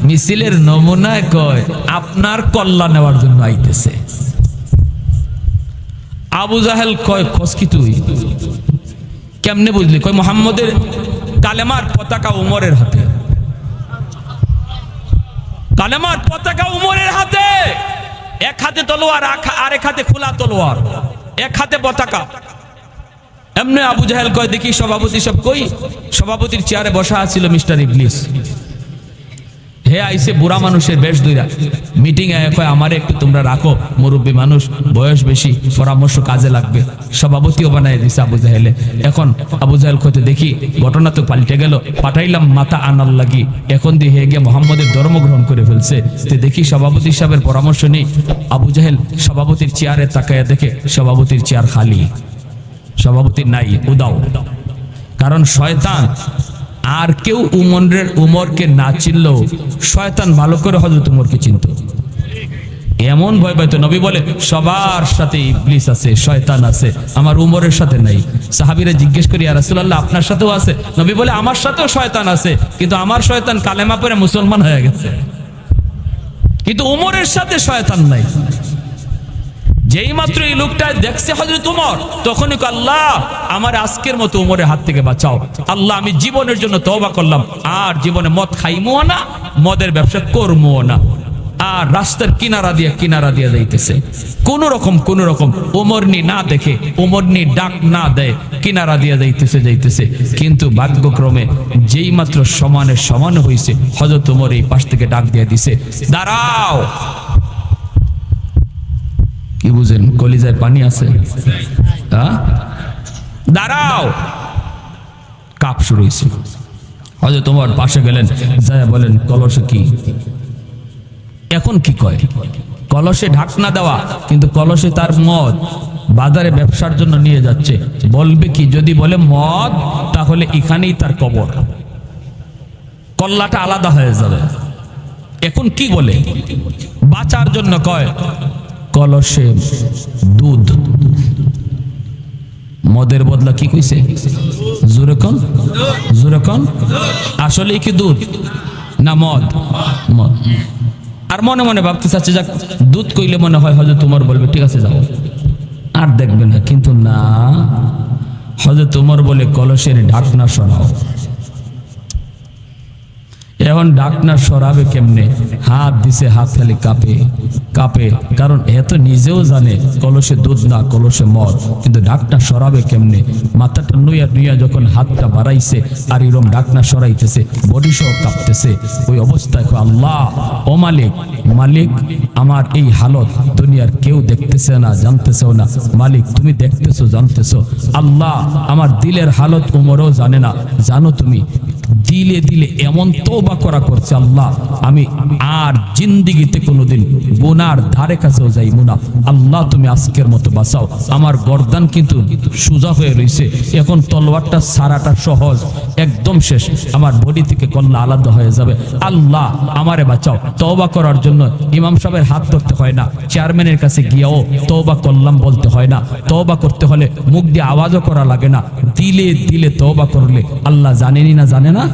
মিছিলের নমুনায় কয় আপনার কল্যাণ নেওয়ার জন্য আইতেছে। আবু জাহেল কয়, খোঁজ কি তুই কেমনে বুঝলি? কয় মুহাম্মদের কালেমার পতাকা উমরের হাতে, কালেমার পতাকা উমরের হাতে। এক হাতে তলোয়ার, আরেক হাতে খোলা তলোয়ার, এক হাতে পতাকা। এমনি আবু জাহেল কয়, দেখি সভাপতি সব কই? সভাপতির চেয়ারে বসা আছিল মিস্টার ইবলিস। হে আইছে বুড়া মানুষের বেশ ধইরা, মিটিং এ কয়, আমারে একটু তোমরা রাখো, মুরব্বী মানুষ, বয়স বেশি, পরামর্শ কাজে লাগবে। সভাপতিও বানায় দিছে আবু জাহেলে। এখন আবু জাহেল কইতে, দেখি ঘটনা তো পাল্টে গেল, পাঠাইলাম মাথা আনার লাগি, এখন দিয়ে হে গিয়ে মোহাম্মদের ধর্ম গ্রহণ করে ফেলছে। তো দেখি সভাপতি সাহেবের পরামর্শ নেই। আবু জাহেল সভাপতির চেয়ারে তাকায় দেখে সভাপতির চেয়ার খালি, সভাপতি নাই, উদাও। কারণ শয়তান আর কেউ উমরকে না চিনলেও শয়তান ভালো করে হযরত উমরকে চিনত। এমন ভয় পাইতো। নবী বলে, সবার সাথে ইবলিস আছে, শয়তান আছে, আমার উমরের সাথে নাই। সাহাবীরা জিজ্ঞেস করি, ইয়া রাসূলুল্লাহ আপনার সাথেও আছে? নবী বলে, আমার সাথেও শয়তান আছে, কিন্তু আমার শয়তান কালেমা পড়ে মুসলমান হয়ে গেছে, কিন্তু উমরের সাথে শয়তান নাই। যেই মাত্র এই লোকটা দেখছে হযরত উমর, তখনই আল্লাহ আমার আজকের মতো উমরের হাত থেকে বাঁচাও। আল্লাহ আমি জীবনের জন্য তওবা করলাম, আর জীবনে মদ খাইমো না, মদের ব্যবসা করবো না। আর রাস্তার কিনারা দিয়ে যাইতেছে, কোন রকম ওমরনি না দেখে, ওমরনি ডাক না দেয়, কিনারা দিয়ে যাইতেছে। কিন্তু ভাগ্যক্রমে যেই মাত্র সমান হয়েছে, হযরত ওমর এই পাশ থেকে ডাক দিয়ে দিছে, দাঁড়াও। কি বুঝেন, কলিজায় পানি আছে? দাঁড়াও। কাপ শুরু হয়েছে। হযরত ওমর পাশে গেলেন, যায় বলেন, কলসে কি? এখন কি কয়? কলসে ঢাকনা দেওয়া, কিন্তু কলসে তার মদ, বাজারে ব্যবসার জন্য নিয়ে যাচ্ছে। বলবে কি? যদি বলে মদ, তাহলে এখানেই তার কবর, কল্লাটা আলাদা হয়ে যাবে। এখন কি বলে? বাঁচার জন্য কয় কলসে দুধ। মদের বদলা কি কইছে? জোরে কোন আসলে কি দুধ না মদ? মদ। আর মনে মনে ভাবতে চাচ্ছে, যাক দুধ কইলে মনে হয় হযরত ওমর বলবে ঠিক আছে যাও, আর দেখবে না। কিন্তু না, হযরত ওমর বলে কলসের ঢাকনা সরাও। এখন ঢাকনা সরাবে কেমনে? হাত দিছে, হাত খালি কাঁপে, কারণ এত নিজেও জানে কলসে দুধ না, কলসে মদ, কিন্তু ঢাকনা সরাবে কেমনে? মাথাটা নুইয়া যখন হাতটা বাড়াইছে আর এরকম ঢাকনা সরাইতেছে, বডি সহ কাঁপতেছে। ওই অবস্থায় আল্লাহ, ও মালিক, আমার এই হালত দুনিয়ার কেউ দেখতেছে না, জানতেছেও না। মালিক তুমি দেখতেছো, জানতেছো। আল্লাহ, আমার দিলের হালত ওমরও জানে না, জানো তুমি। দিলে এমন তওবা করা করছে, আল্লাহ আমি আর জিন্দেগিতে কোনোদিন গুনার ধারে কাছেও যাইবো না। আল্লাহ তুমি আজকের মতো বাঁচাও। আমার গর্দান কিন্তু সোজা হয়ে রয়েছে, এখন তলোয়ারটা সারাটা সহজ, একদম শেষ, আমার বডি থেকে কল্লা আলাদা হয়ে যাবে। আল্লাহ আমারে বাঁচাও। তওবা করার জন্য ইমাম সাহেবের হাত ধরতে হয় না, চেয়ারম্যানের কাছে গিয়েও তওবা করলাম বলতে হয় না। তওবা করতে হলে মুখ দিয়ে আওয়াজও করা লাগে না, দিলে তওবা করলে আল্লাহ জানেনি না, জানে না,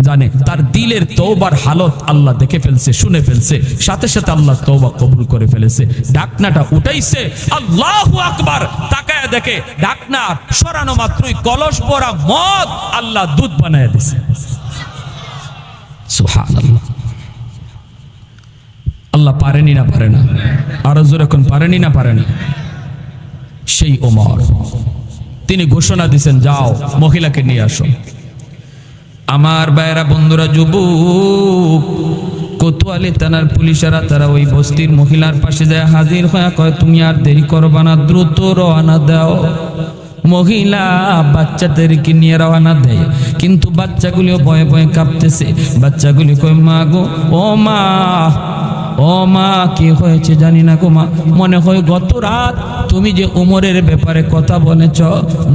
জানে। তার দিলের তওবার হালত আল্লাহ দেখে ফেলছে, শুনে ফেলছে, সাথে সাথে আল্লাহ তওবা কবুল করে ফেলেছে। ঢাকনাটা উঠাইছে, আল্লাহু আকবার, তাকায় দেখে ঢাকনা সরানো মাত্রই কলস ভরা মদ আল্লাহ দুধ বানায় দিছে। সুবহানাল্লাহ। আল্লাহ পারেনি না? পারে না? আরো জোরে কোন পারেনি না? পারে না? সেই ওমর তিনি ঘোষণা দিয়েছেন, যাও মহিলাকে নিয়ে আসো। আমার ভাইয়েরা, বন্ধুরা, যুবক কোতোয়ালি থানার পুলিশেরা তারা ওই বস্তির মহিলার পাশে যায় হাজির হয়ে কয়, তুমি আর দেরি করবা না, দ্রুত রওনা দাও। মহিলা বাচ্চাদেরকে নিয়ে রওনা দেয়, কিন্তু বাচ্চাগুলিও ভয়ে ভয়ে কাঁপতেছে। বাচ্চাগুলি কয়, মা গো, ও মা কি হয়েছে জানি না গো মা, মনে হয় গত রাত তুমি যে উমরের ব্যাপারে কথা বলেছ,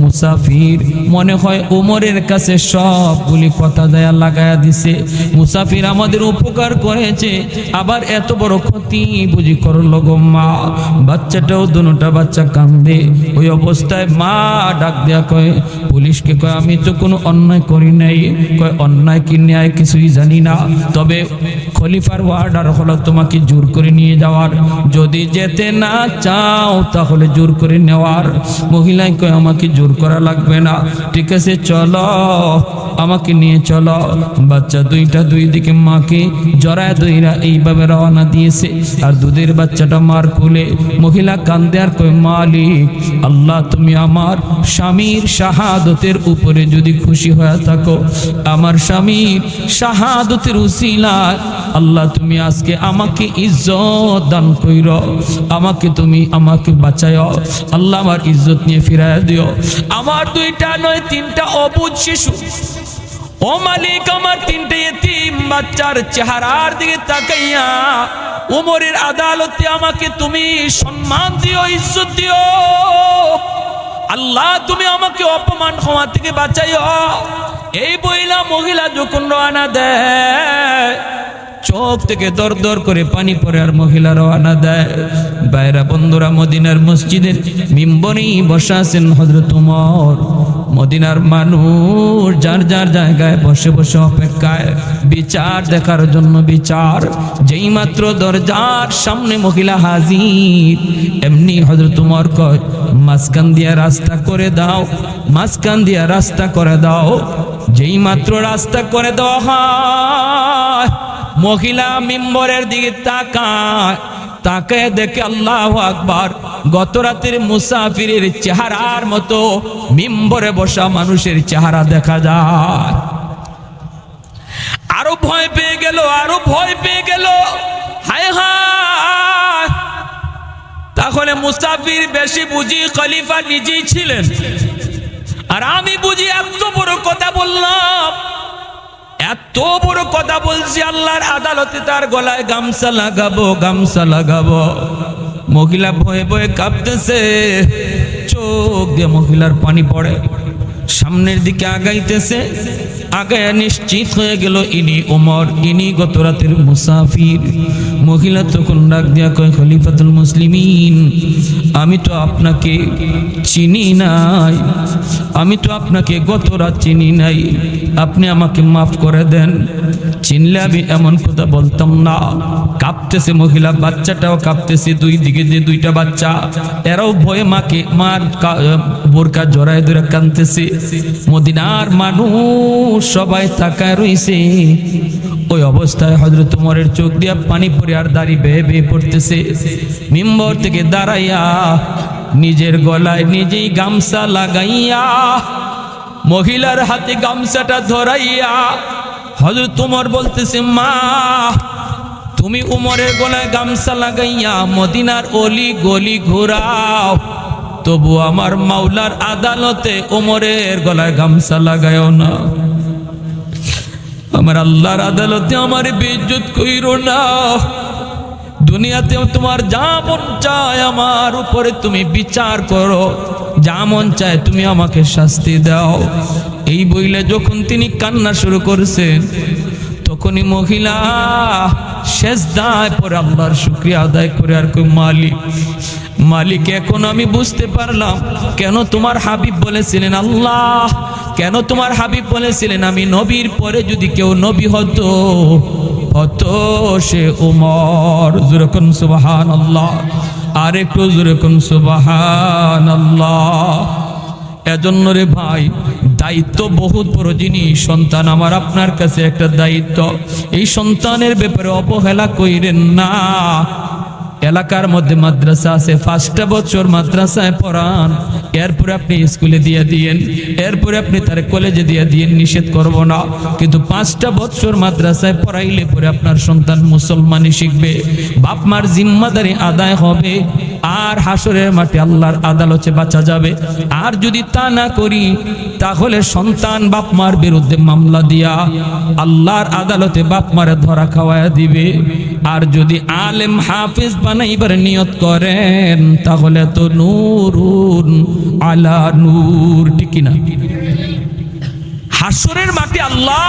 মুসাফির মনে হয় উমরের কাছে সবগুলি কথা দেয়া লাগায়া দিছে। মুসাফির আমাদের উপকার করেছে, আবার এত বড় ক্ষতি বুঝি করলো গো মা। বাচ্চাটাও, দুটা বাচ্চা কান্দে। ওই অবস্থায় মা ডাক দেয়া কয় পুলিশকে, কয় আমি তো কোনো অন্যায় করি নাই। কয় অন্যায় কি ন্যায় কিছুই জানি না, তবে খলিফার অর্ডার হলো তোমাকে জোর করে নিয়ে যাওয়ার, যদি যেতে না চাও তাহলে জোর করে নেওয়ার। মহিলায় কয় আমাকে জোর করা লাগবে না, ঠিক আছে চলো, আমাকে নিয়ে চলো। বাচ্চা দুইটা দুই দিকে মাকে জড়ায় ধইরা এইভাবে রওনা দিয়েছে, আর দুধের বাচ্চাটা মার কোলে। মহিলা কান্দে আর কয়, মালিক আল্লাহ, তুমি আমার স্বামীর শাহাদতের উপরে যদি খুশি হয়ে থাকো, আমার স্বামীর শাহাদতের উসিলায় আল্লাহ তুমি আজকে আমাকে ইজ্জত দান কইরো, আমাকে বাঁচাও আল্লাহ, আমার ইজ্জত নিয়ে ফিরায় দিও। আমার দুইটা নয় তিনটা অবুঝ শিশু, ও মালিক আমার তিনটে এতিম বাচ্চার চেহারার দিকে তাকাইয়া উমরের আদালতে আমাকে তুমি সম্মান দিও, ইজ্জত দিও। আল্লাহ তুমি আমাকে অপমান হওয়া থেকে বাঁচাইও। এই বইলা মহিলা যখন রওনা দেয়, চোখ থেকে দর দর করে পানি পড়ে, আর মহিলা রওনা দেয়। বাইরা বন্ধুরা, মদিনার মসজিদের মিম্বরেই বসা আছেন হযরত ওমর। মদিনার মানুষ যার যার জায়গায় বসে বসে অপেক্ষায় বিচার দেখার জন্য। বিচার যেই মাত্র দরজার সামনে মহিলা হাজির, এমনি হযরত ওমর কয়, মাঝখান দিয়া রাস্তা করে দাও, মাঝখান দিয়া রাস্তা করে দাও। যেই মাত্র রাস্তা করে দেওয়া হয়, মহিলা মিম্বরের দিকে তাকায়, তাকায় দেখে আল্লাহু আকবার, গত রাতের মুসাফিরের চেহারার মতো মিম্বরে বসা মানুষের চেহারা দেখা যায়। আরো ভয় পেয়ে গেল, আরো ভয় পেয়ে গেল, হায় হায়। তাহলে মুসাফির বেশি বুঝি খলিফা নিজেই ছিলেন, আর আমি বুঝি এত বড় কথা বললাম, এত বড় কথা বলছি, আল্লাহর আদালতে তার গলায় গামছা লাগাবো, গামছা লাগাবো। মহিলা ভয়ে ভয়ে কাঁপতেছে, চোখ দিয়ে মহিলার পানি পড়ে, সামনের দিকে আগাইতেছে, আগায় নিশ্চিত হয়ে গেল ইনি ওমর, ইনি গত রাতের মুসাফির। মহিলা তখন ডাক দিয়া কয়, খলিফাতুল মুসলিমিন, আমি তো আপনাকে চিনি নাই, আমি তো আপনাকে গত রাত চিনি নাই, আপনি আমাকে মাফ করে দেন, চিনলে আমি এমন কথা বলতাম না। কাঁপতেছে মহিলা, বাচ্চাটাও কাঁপতেছে, দুই দিকে যে দুইটা বাচ্চা, এরাও ভয়ে মাকে মার বোরকা জড়ায় ধরে কাঁদতেছে। মদিনার মানুষ সবাই তাকায় রইছে। ওই অবস্থায় হযরত ওমরের চোখ দিয়া পানি পড়ে আর দাড়ি বেয়ে বেয়ে পড়তেছে। মিম্বর থেকে দাঁড়াইয়া নিজের গলায় নিজেই গামছা লাগাইয়া মহিলার হাতে গামছাটা ধরাইয়া হযরত ওমর বলতেছে, মা তুমি উমরের গলায় গামছা লাগাইয়া মদিনার অলি গলি ঘোরাও, তবু আমার মাওলার আদালতে ওমরের গলায় গামছা লাগায়ও না, আমার আল্লাহর আদালতে আমার বেইজ্জত কইরো না। দুনিয়াতেও তোমার যা মন চায় আমার উপরে তুমি বিচার করো, যা মন চায় তুমি আমাকে শাস্তি দাও। এই বইলে যখন তিনি কান্না শুরু করছেন, তখনই মহিলা সেজদায় পড়ে আল্লাহর শুকরিয়া আদায় করে আর কই, মালিক, মালিক, এখন আমি বুঝতে পারলাম কেন তোমার হাবিব বলেছিলেন, আল্লাহ কেন তোমার হাবিব বলেছিলেন আমি নবীর পরে যদি কেউ নবী হতো হতো সে উমর। জোরে কোন সুবহানাল্লাহ, আর একটু জোরে কোন সুবহানাল্লাহ। এজন্য রে ভাই, দায়িত্ব বহুত বড় জিনিস। সন্তান আমার আপনার কাছে একটা দায়িত্ব, এই সন্তানের ব্যাপারে অবহেলা কইরেন না। এলাকার মধ্যে মাদ্রাসা আছে, 5টা বছর মাদ্রাসায় পড়ান, এরপরে আপনি স্কুলে দিয়ে দিয়েন, এরপরে আপনি তার কলেজে দিয়ে দিয়েন, নিষেধ করব না, কিন্তু 5টা বছর মাদ্রাসায় পড়াইলে পরে আপনার সন্তান মুসলমানি শিখবে, বাপ মার জিম্মাদারি আদায় হবে, আর হাসরের মাঠে আল্লাহর আদালতে বাঁচা যাবে। আর যদি তা না করি, তাহলে সন্তান বাপ মার বিরুদ্ধে মামলা দিয়া আল্লাহর আদালতে বাপ মারে ধরা খাওয়ায়া দিবে। আর যদি আলেম হাফেজ বানাইবার নিয়ত করেন, তাহলে তো নূরুন আলা নূর, ঠিক না? হাসরের মাঠে আল্লাহ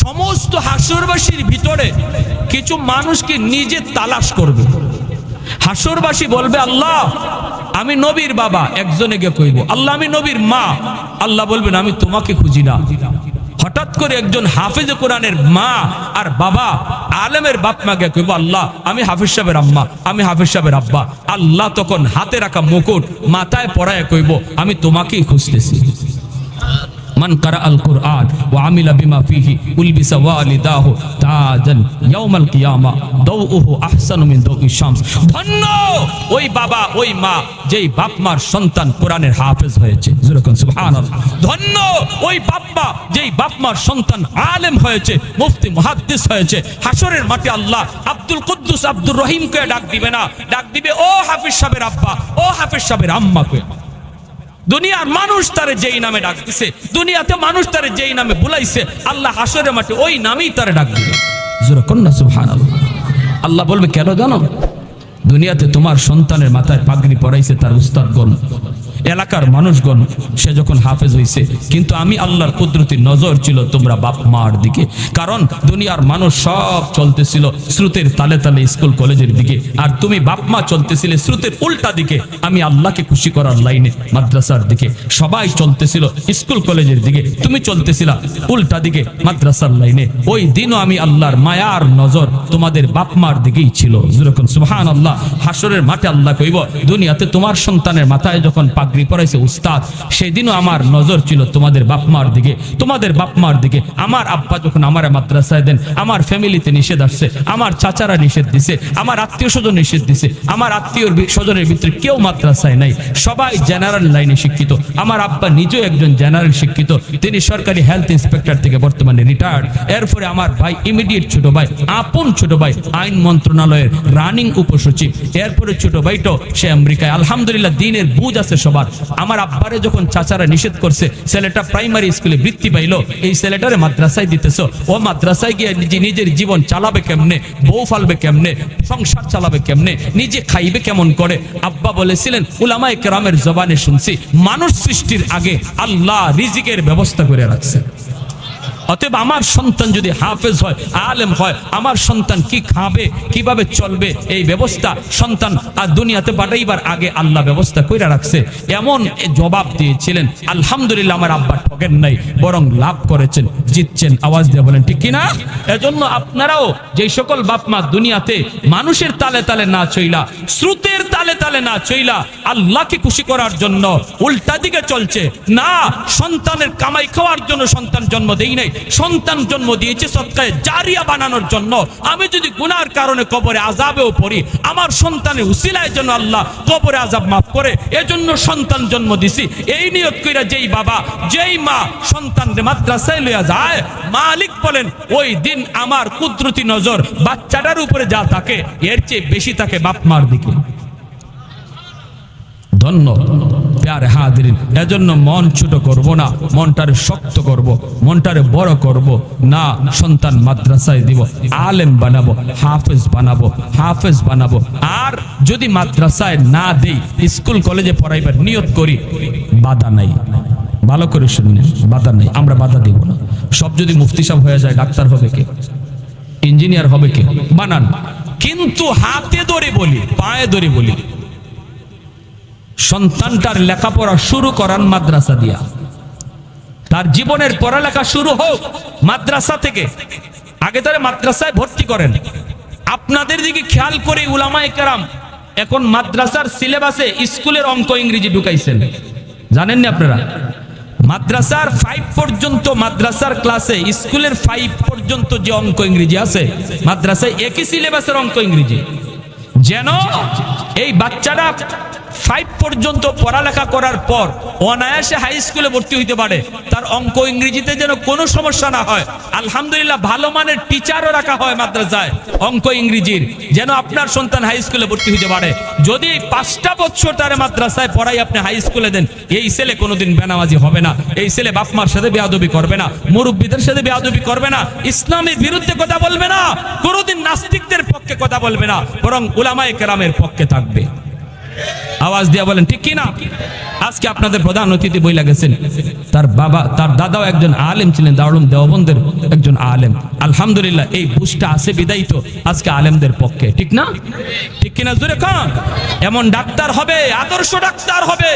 সমস্ত হাসরবাসীর ভিতরে কিছু মানুষকে নিজে তালাশ করবে। হাসরবাসী বলবে, আল্লাহ আমি নবীর বাবা, একজনে গিয়ে কইব, আল্লাহ আমি নবীর মা, আল্লাহ বলবেন আমি তোমাকে খুঁজি না। হঠাৎ করে একজন হাফেজ কোরআনের মা আর বাবা, আলেমের বাপ মা গিয়ে কইব, আল্লাহ আমি হাফেজ সাহেবের আম্মা, আমি হাফেজ সাহেবের আব্বা। আল্লাহ তখন হাতে রাখা মুকুট মাথায় পরায় কইব, আমি তোমাকেই খুঁজতেছি। মান কারা আল কুরআন ওয়া আমিলা বিমা ফিহি উলবিসা ওয়ালিদাহু তাজান ইয়াউমাল কিয়ামা দাউহু আহসানু মিন দাউই শামস। ধন্য ওই বাবা ওই মা যেই বাপ মার সন্তান কোরআনের হাফেজ হয়েছে, যেরকম সুবহানাল্লাহ। ধন্য ওই বাপ্পা যেই বাপ মার সন্তান আলেম হয়েছে, মুফতি মুহাদ্দিস হয়েছে। হাসরের মাঠে আল্লাহ আব্দুল কুদ্দুস আব্দুর রহিমকে ডাক দিবে না, ডাক দিবে ও হাফেজ সাহেবের আব্বা, ও হাফেজ সাহেবের আম্মাকে। দুনিয়ার মানুষ তারে যেই নামে ডাক দিছে, দুনিয়াতে মানুষ তারে যেই নামে বুলাইছে, আল্লাহ হাসরের মাঠে ওই নামেই তারে ডাক দিবে। জোরে কন্না সুবহানাল্লাহ। আল্লাহ বলবে, কেন জানো? দুনিয়াতে তোমার সন্তানের মাথায় পাগড়ি পরাইছে তার উস্তাদগণ, এলাকার মানুষগণ, সে যখন হাফেজ হইছে, কিন্তু আমি আল্লাহর কুদরতি নজর ছিল তোমরা বাপ মার দিকে। কারণ দুনিয়ার মানুষ সব চলতেছিল স্রোতের তালে তালে স্কুল কলেজের দিকে, আর তুমি বাপ মা চলতেছিলে স্রোতের উল্টা দিকে, আমি আল্লাহকে খুশি করার লাইনে মাদ্রাসার দিকে। সবাই চলতেছিল স্কুল কলেজের দিকে, তুমি চলতেছিলা উল্টা দিকে মাদ্রাসার লাইনে। ওই দিনও আমি আল্লাহর মায়ার নজর তোমাদের বাপ মার দিকেই ছিল। যেরকম সুবহানাল্লাহ। হাসরের মাঠে আল্লাহ কইব, দুনিয়াতে তোমার সন্তানের মাথায় যখন পাগড়ি পাগড়ি পরাইছে উস্তাদ, সেদিনও আমার নজর ছিল তোমাদের বাপমার দিকে, তোমাদের বাপমার দিকে। আমার আব্বা যখন আমার মাদ্রাসায় দেন, আমার ফ্যামিলিতে নিষেধ আসছে, আমার চাচারা নিষেধ দিছে, আমার আত্মীয় স্বজন নিষেধ দিছে, আমার আত্মীয় স্বজনের ভিতরে কেউ মাদ্রাসায় নাই, সবাই জেনারেল লাইনে শিক্ষিত। আমার আব্বা নিজেও একজন জেনারেল শিক্ষিত, তিনি সরকারি হেলথ ইন্সপেক্টর থেকে বর্তমানে রিটায়ার্ড। এরপরে আমার ভাই ইমিডিয়েট ছোট ভাই, আপন ছোট ভাই, আইন মন্ত্রণালয়ের রানিং উপসচিব। এরপরে ছোট ভাইটো সে আমেরিকায়। আলহামদুলিল্লাহ দিনের বুঝ আছে সবার। আমার আব্বারে যখন চাচারা নিষেধ করছে, ছেলেটা প্রাইমারি স্কুলে বৃত্তি পাইলো, এই ছেলেটারে মাদ্রাসায় দিতেছ, ও মাদ্রাসায় গিয়ে নিজের জীবন চালাবে কেমনে, বউ ফালবে কেমনে, সংসার চালাবে কেমনে, নিজে খাইবে কেমন করে। আব্বা বলেছিলেন, উলামায়ে কেরামের জবানে শুনছি, মানুষ সৃষ্টির আগে আল্লাহ রিজিকের ব্যবস্থা করে রাখছে। অতএব আমার সন্তান যদি হাফেজ হয়, আলেম হয়, আমার সন্তান কি খাবে, কিভাবে চলবে, এই ব্যবস্থা সন্তান আর দুনিয়াতে পাঠাইবার আগে আল্লাহ ব্যবস্থা করে রাখছে। এমন জবাব দিয়েছিলেন। আলহামদুলিল্লাহ আমার আব্বা ঠকেন নাই, বরং লাভ করেছেন, জিতছেন। আওয়াজ দিয়ে বলেন ঠিক কিনা? এজন্য আপনারাও যেই সকল বাপ মা দুনিয়াতে মানুষের তালে তালে না চইলা, স্রোতের তালে তালে না চইলা, আল্লাহকে খুশি করার জন্য উল্টা দিকে চলছে না, সন্তানের কামাই খাওয়ার জন্য সন্তান জন্ম দেই নাই, সন্তান জন্ম দিয়েছে সদকায়ে জারিয়া বানানোর জন্য। আমি যদি গুনার কারণে কবরে আযাবেও পড়ি, আমার সন্তানের উসিলায় যেন আল্লাহ কবরে আযাব মাফ করে, এজন্য সন্তান জন্ম দিছি। এই নিয়ত কইরা যেই বাবা যেই মা সন্তানকে মাদ্রাসায় লইয়া যায়, মালিক বলেন ওই দিন আমার কুদরতি নজর বাচ্চাটার উপরে যা থাকে, এর চেয়ে বেশি থাকে বাপ মার দিকে। ধন্য প্যারে হাজিরিন, এজন্য মন ছোট করব না, মনটারে শক্ত করব, মনটারে বড় করব না। সন্তান মাদ্রাসায় দিব, আলেম বানাবো, হাফেজ বানাবো, হাফেজ বানাবো। আর যদি মাদ্রাসায় না দেই, স্কুল কলেজে পড়াইবার নিয়ত করি, বাধা নাই। ভালো করে শুনুন, বাধা নাই, আমরা বাধা দিব না। সব যদি মুফতি সাহেব হয়ে যায়, ডাক্তার হবে কে, ইঞ্জিনিয়ার হবে কে, বানান। কিন্তু হাতে ধরে বলি, পায়ে ধরে বলি, সন্তানটার লেখাপড়া শুরু করান মাদ্রাসা দিয়া। তার জীবনের পড়ালেখা শুরু হোক মাদ্রাসা থেকে। আগে তারা মাদ্রাসায় ভর্তি করেন। আপনাদের দিকে খেয়াল করে উলামায়ে কেরাম এখন মাদ্রাসার সিলেবাসে স্কুলের অঙ্ক ইংরেজি ঢুকাইছেন, জানেন না আপনারা? মাদ্রাসার 5 পর্যন্ত, মাদ্রাসার ক্লাসে স্কুলের 5 পর্যন্ত যে অঙ্ক ইংরেজি আছে, মাদ্রাসায় একই সিলেবাসের অঙ্ক ইংরেজি, যেন এই বাচ্চারা 5 পর্যন্ত পড়ালেখা করার পর অনায়াসে হাই স্কুলে ভর্তি হইতে পারে, তার অঙ্ক ইংরেজিতে যেন কোনো সমস্যা না হয়। আলহামদুলিল্লাহ ভালো মানের টিচারও রাখা হয় মাদ্রাসায় অঙ্ক ইংরেজির, যেন আপনার সন্তান হাই স্কুলে ভর্তি হইতে পারে। যদি 5টা বছর তার মাদ্রাসায় পড়াই আপনি হাই স্কুলে দেন, এই ছেলে কোনোদিন বেনামাজি হবে না, এই ছেলে বাপমার সাথে বেয়াদবি করবে না, মুরব্বীদের সাথে বেয়াদবি করবে না, ইসলামের বিরুদ্ধে কথা বলবে না, কোনোদিন নাস্তিকদের পক্ষে কথা বলবে না, বরং উলামায়ে কেরামের পক্ষে থাকবে। আওয়াজ দিয়া বলেন ঠিক কি না? আজকে আপনাদের প্রধান অতিথি বইলা গেছেন, তার বাবা, তার দাদাও একজন আলেম ছিলেন, দারুল দেওবন্দের একজন আলেম। আলহামদুলিল্লাহ এই বুঝটা আছে বিদায়ী তো আজকে আলেমদের পক্ষে, ঠিক না? ঠিক কিনা জোরে খান? এমন ডাক্তার হবে, আদর্শ ডাক্তার হবে,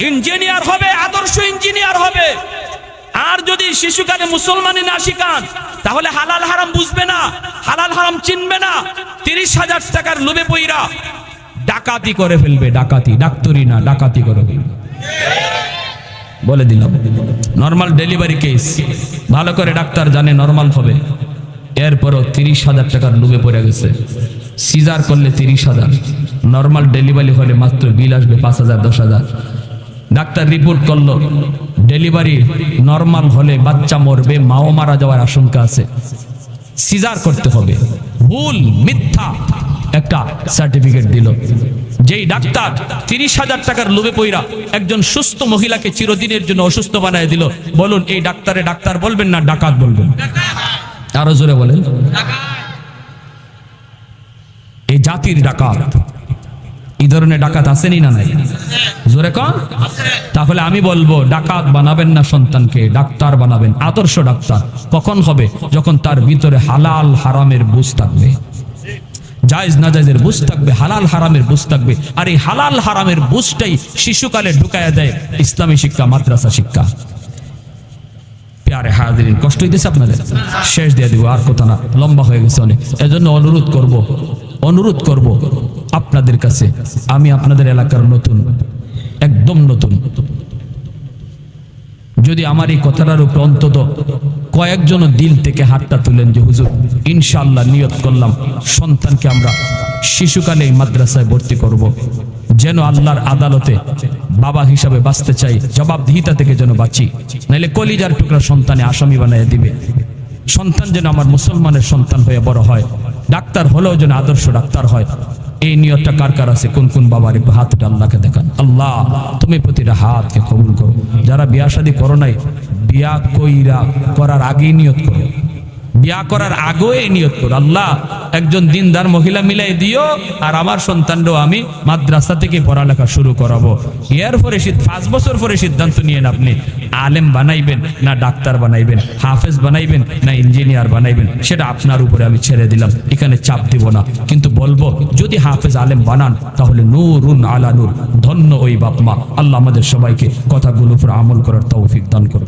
ইঞ্জিনিয়ার হবে, আদর্শ ইঞ্জিনিয়ার হবে। আর যদি শিশুকালে মুসলমানি না শিখান, তাহলে হালাল হারাম বুঝবে না, হালাল হারাম চিনবে না। 30,000 টাকার লোভে পইরা ডাকাতি করে ফেলবে, ডাকাতি, ডাক্তারি না, ডাকাতি করে ফেলবে। বলে দিলাম, নরমাল ডেলিভারি কেস, ভালো করে ডাক্তার জানে নরমাল হবে, এরপরও 30,000 টাকার লোভে পড়ে গেছে। সিজার করলে 30,000, নরমাল ডেলিভারি হলে মাত্র বিল আসবে 5,000 10,000। ডাক্তার রিপোর্ট করলো ডেলিভারি নরমাল হলে বাচ্চা মরবে, মাও মারা যাওয়ার আশঙ্কা আছে, সিজার করতে হবে। ভুল, মিথ্যা একটা সার্টিফিকেট দিল। যেই ডাক্তার 30,000 টাকার লোভে পইরা একজন সুস্থ মহিলাকে চিরদিনের জন্য অসুস্থ বানায় দিল, বলুন এই ডাক্তারে ডাক্তার বলবেন না ডাকাত বলবেন? আরো জোরে বলেন। এই জাতির ডাকাত, এই ধরনের ডাকাত আসেনি না নাই? জোরে কন। তাহলে আমি বলবো ডাকাত বানাবেন না সন্তানকে, ডাক্তার বানাবেন, আদর্শ ডাক্তার। কখন হবে? যখন তার ভিতরে হালাল হারামের বুঝ থাকবে, জায়েজ নাজায়েজের বুঝ থাকবে, হালাল হারামের বুঝ থাকবে। আর এই হালাল হারামের বুঝটাই শিশুকালে ঢুকায়া দেয় ইসলামী শিক্ষা, মাদ্রাসা শিক্ষা। প্যারে হাজিরিন, কষ্ট হইতেছে আপনাদের? শেষ দিয়ে দিব, আর কথা না, লম্বা হয়ে গেছে অনেক। এজন্য অনুরোধ করব আপনাদের কাছে, আমি আপনাদের এলাকার নতুন, একদম নতুন। যদি আমার এই কথাটার উপর অন্তত কয়েকজন দিল থেকে হাতটা তুলেন যে হুজুর ইনশাআল্লাহ নিয়ত করলাম সন্তানকে আমরা শিশুকালে এই মাদ্রাসায় ভর্তি করব, যেন আল্লাহর আদালতে বাবা হিসাবে বাঁচতে চাই, জবাবদিহিতা থেকে যেন বাঁচি, নাইলে কলিজার টুকরা সন্তানে আসামি বানিয়ে দিবে। সন্তান যেন আমার মুসলমানের সন্তান হয়ে বড় হয়, ডাক্তার হলেও যেন আদর্শ ডাক্তার হয়। এই নিয়তটা কার কার আছে? কোন কোন বাবার একটু হাতটা আল্লাহকে দেখান। আল্লাহ তুমি প্রতিটা হাতকে কবুল করো। যারা বিয়া শাদী করো নাই, বিয়া করার আগেই নিয়ত করো, বিয়া করার আগেও এই নিয়ত করো, আল্লাহ একজন দিনদার মহিলা মিলাই দিও, আর আমার সন্তানরাও আমি মাদ্রাসা থেকে পড়ালেখা শুরু করাবো। এরপরে 5 বছর পরে সিদ্ধান্ত নিয়েন আপনি আলেম বানাইবেন না ডাক্তার বানাইবেন, হাফেজ বানাইবেন না ইঞ্জিনিয়ার বানাইবেন, সেটা আপনার উপরে আমি ছেড়ে দিলাম, এখানে চাপ দিব না। কিন্তু বলবো যদি হাফেজ আলেম বানান তাহলে নূরুন আলা নূর, ধন্য ওই বাপ মা। আল্লাহ আমাদের সবাইকে কথাগুলোর উপর আমল করার তৌফিক দান করুন।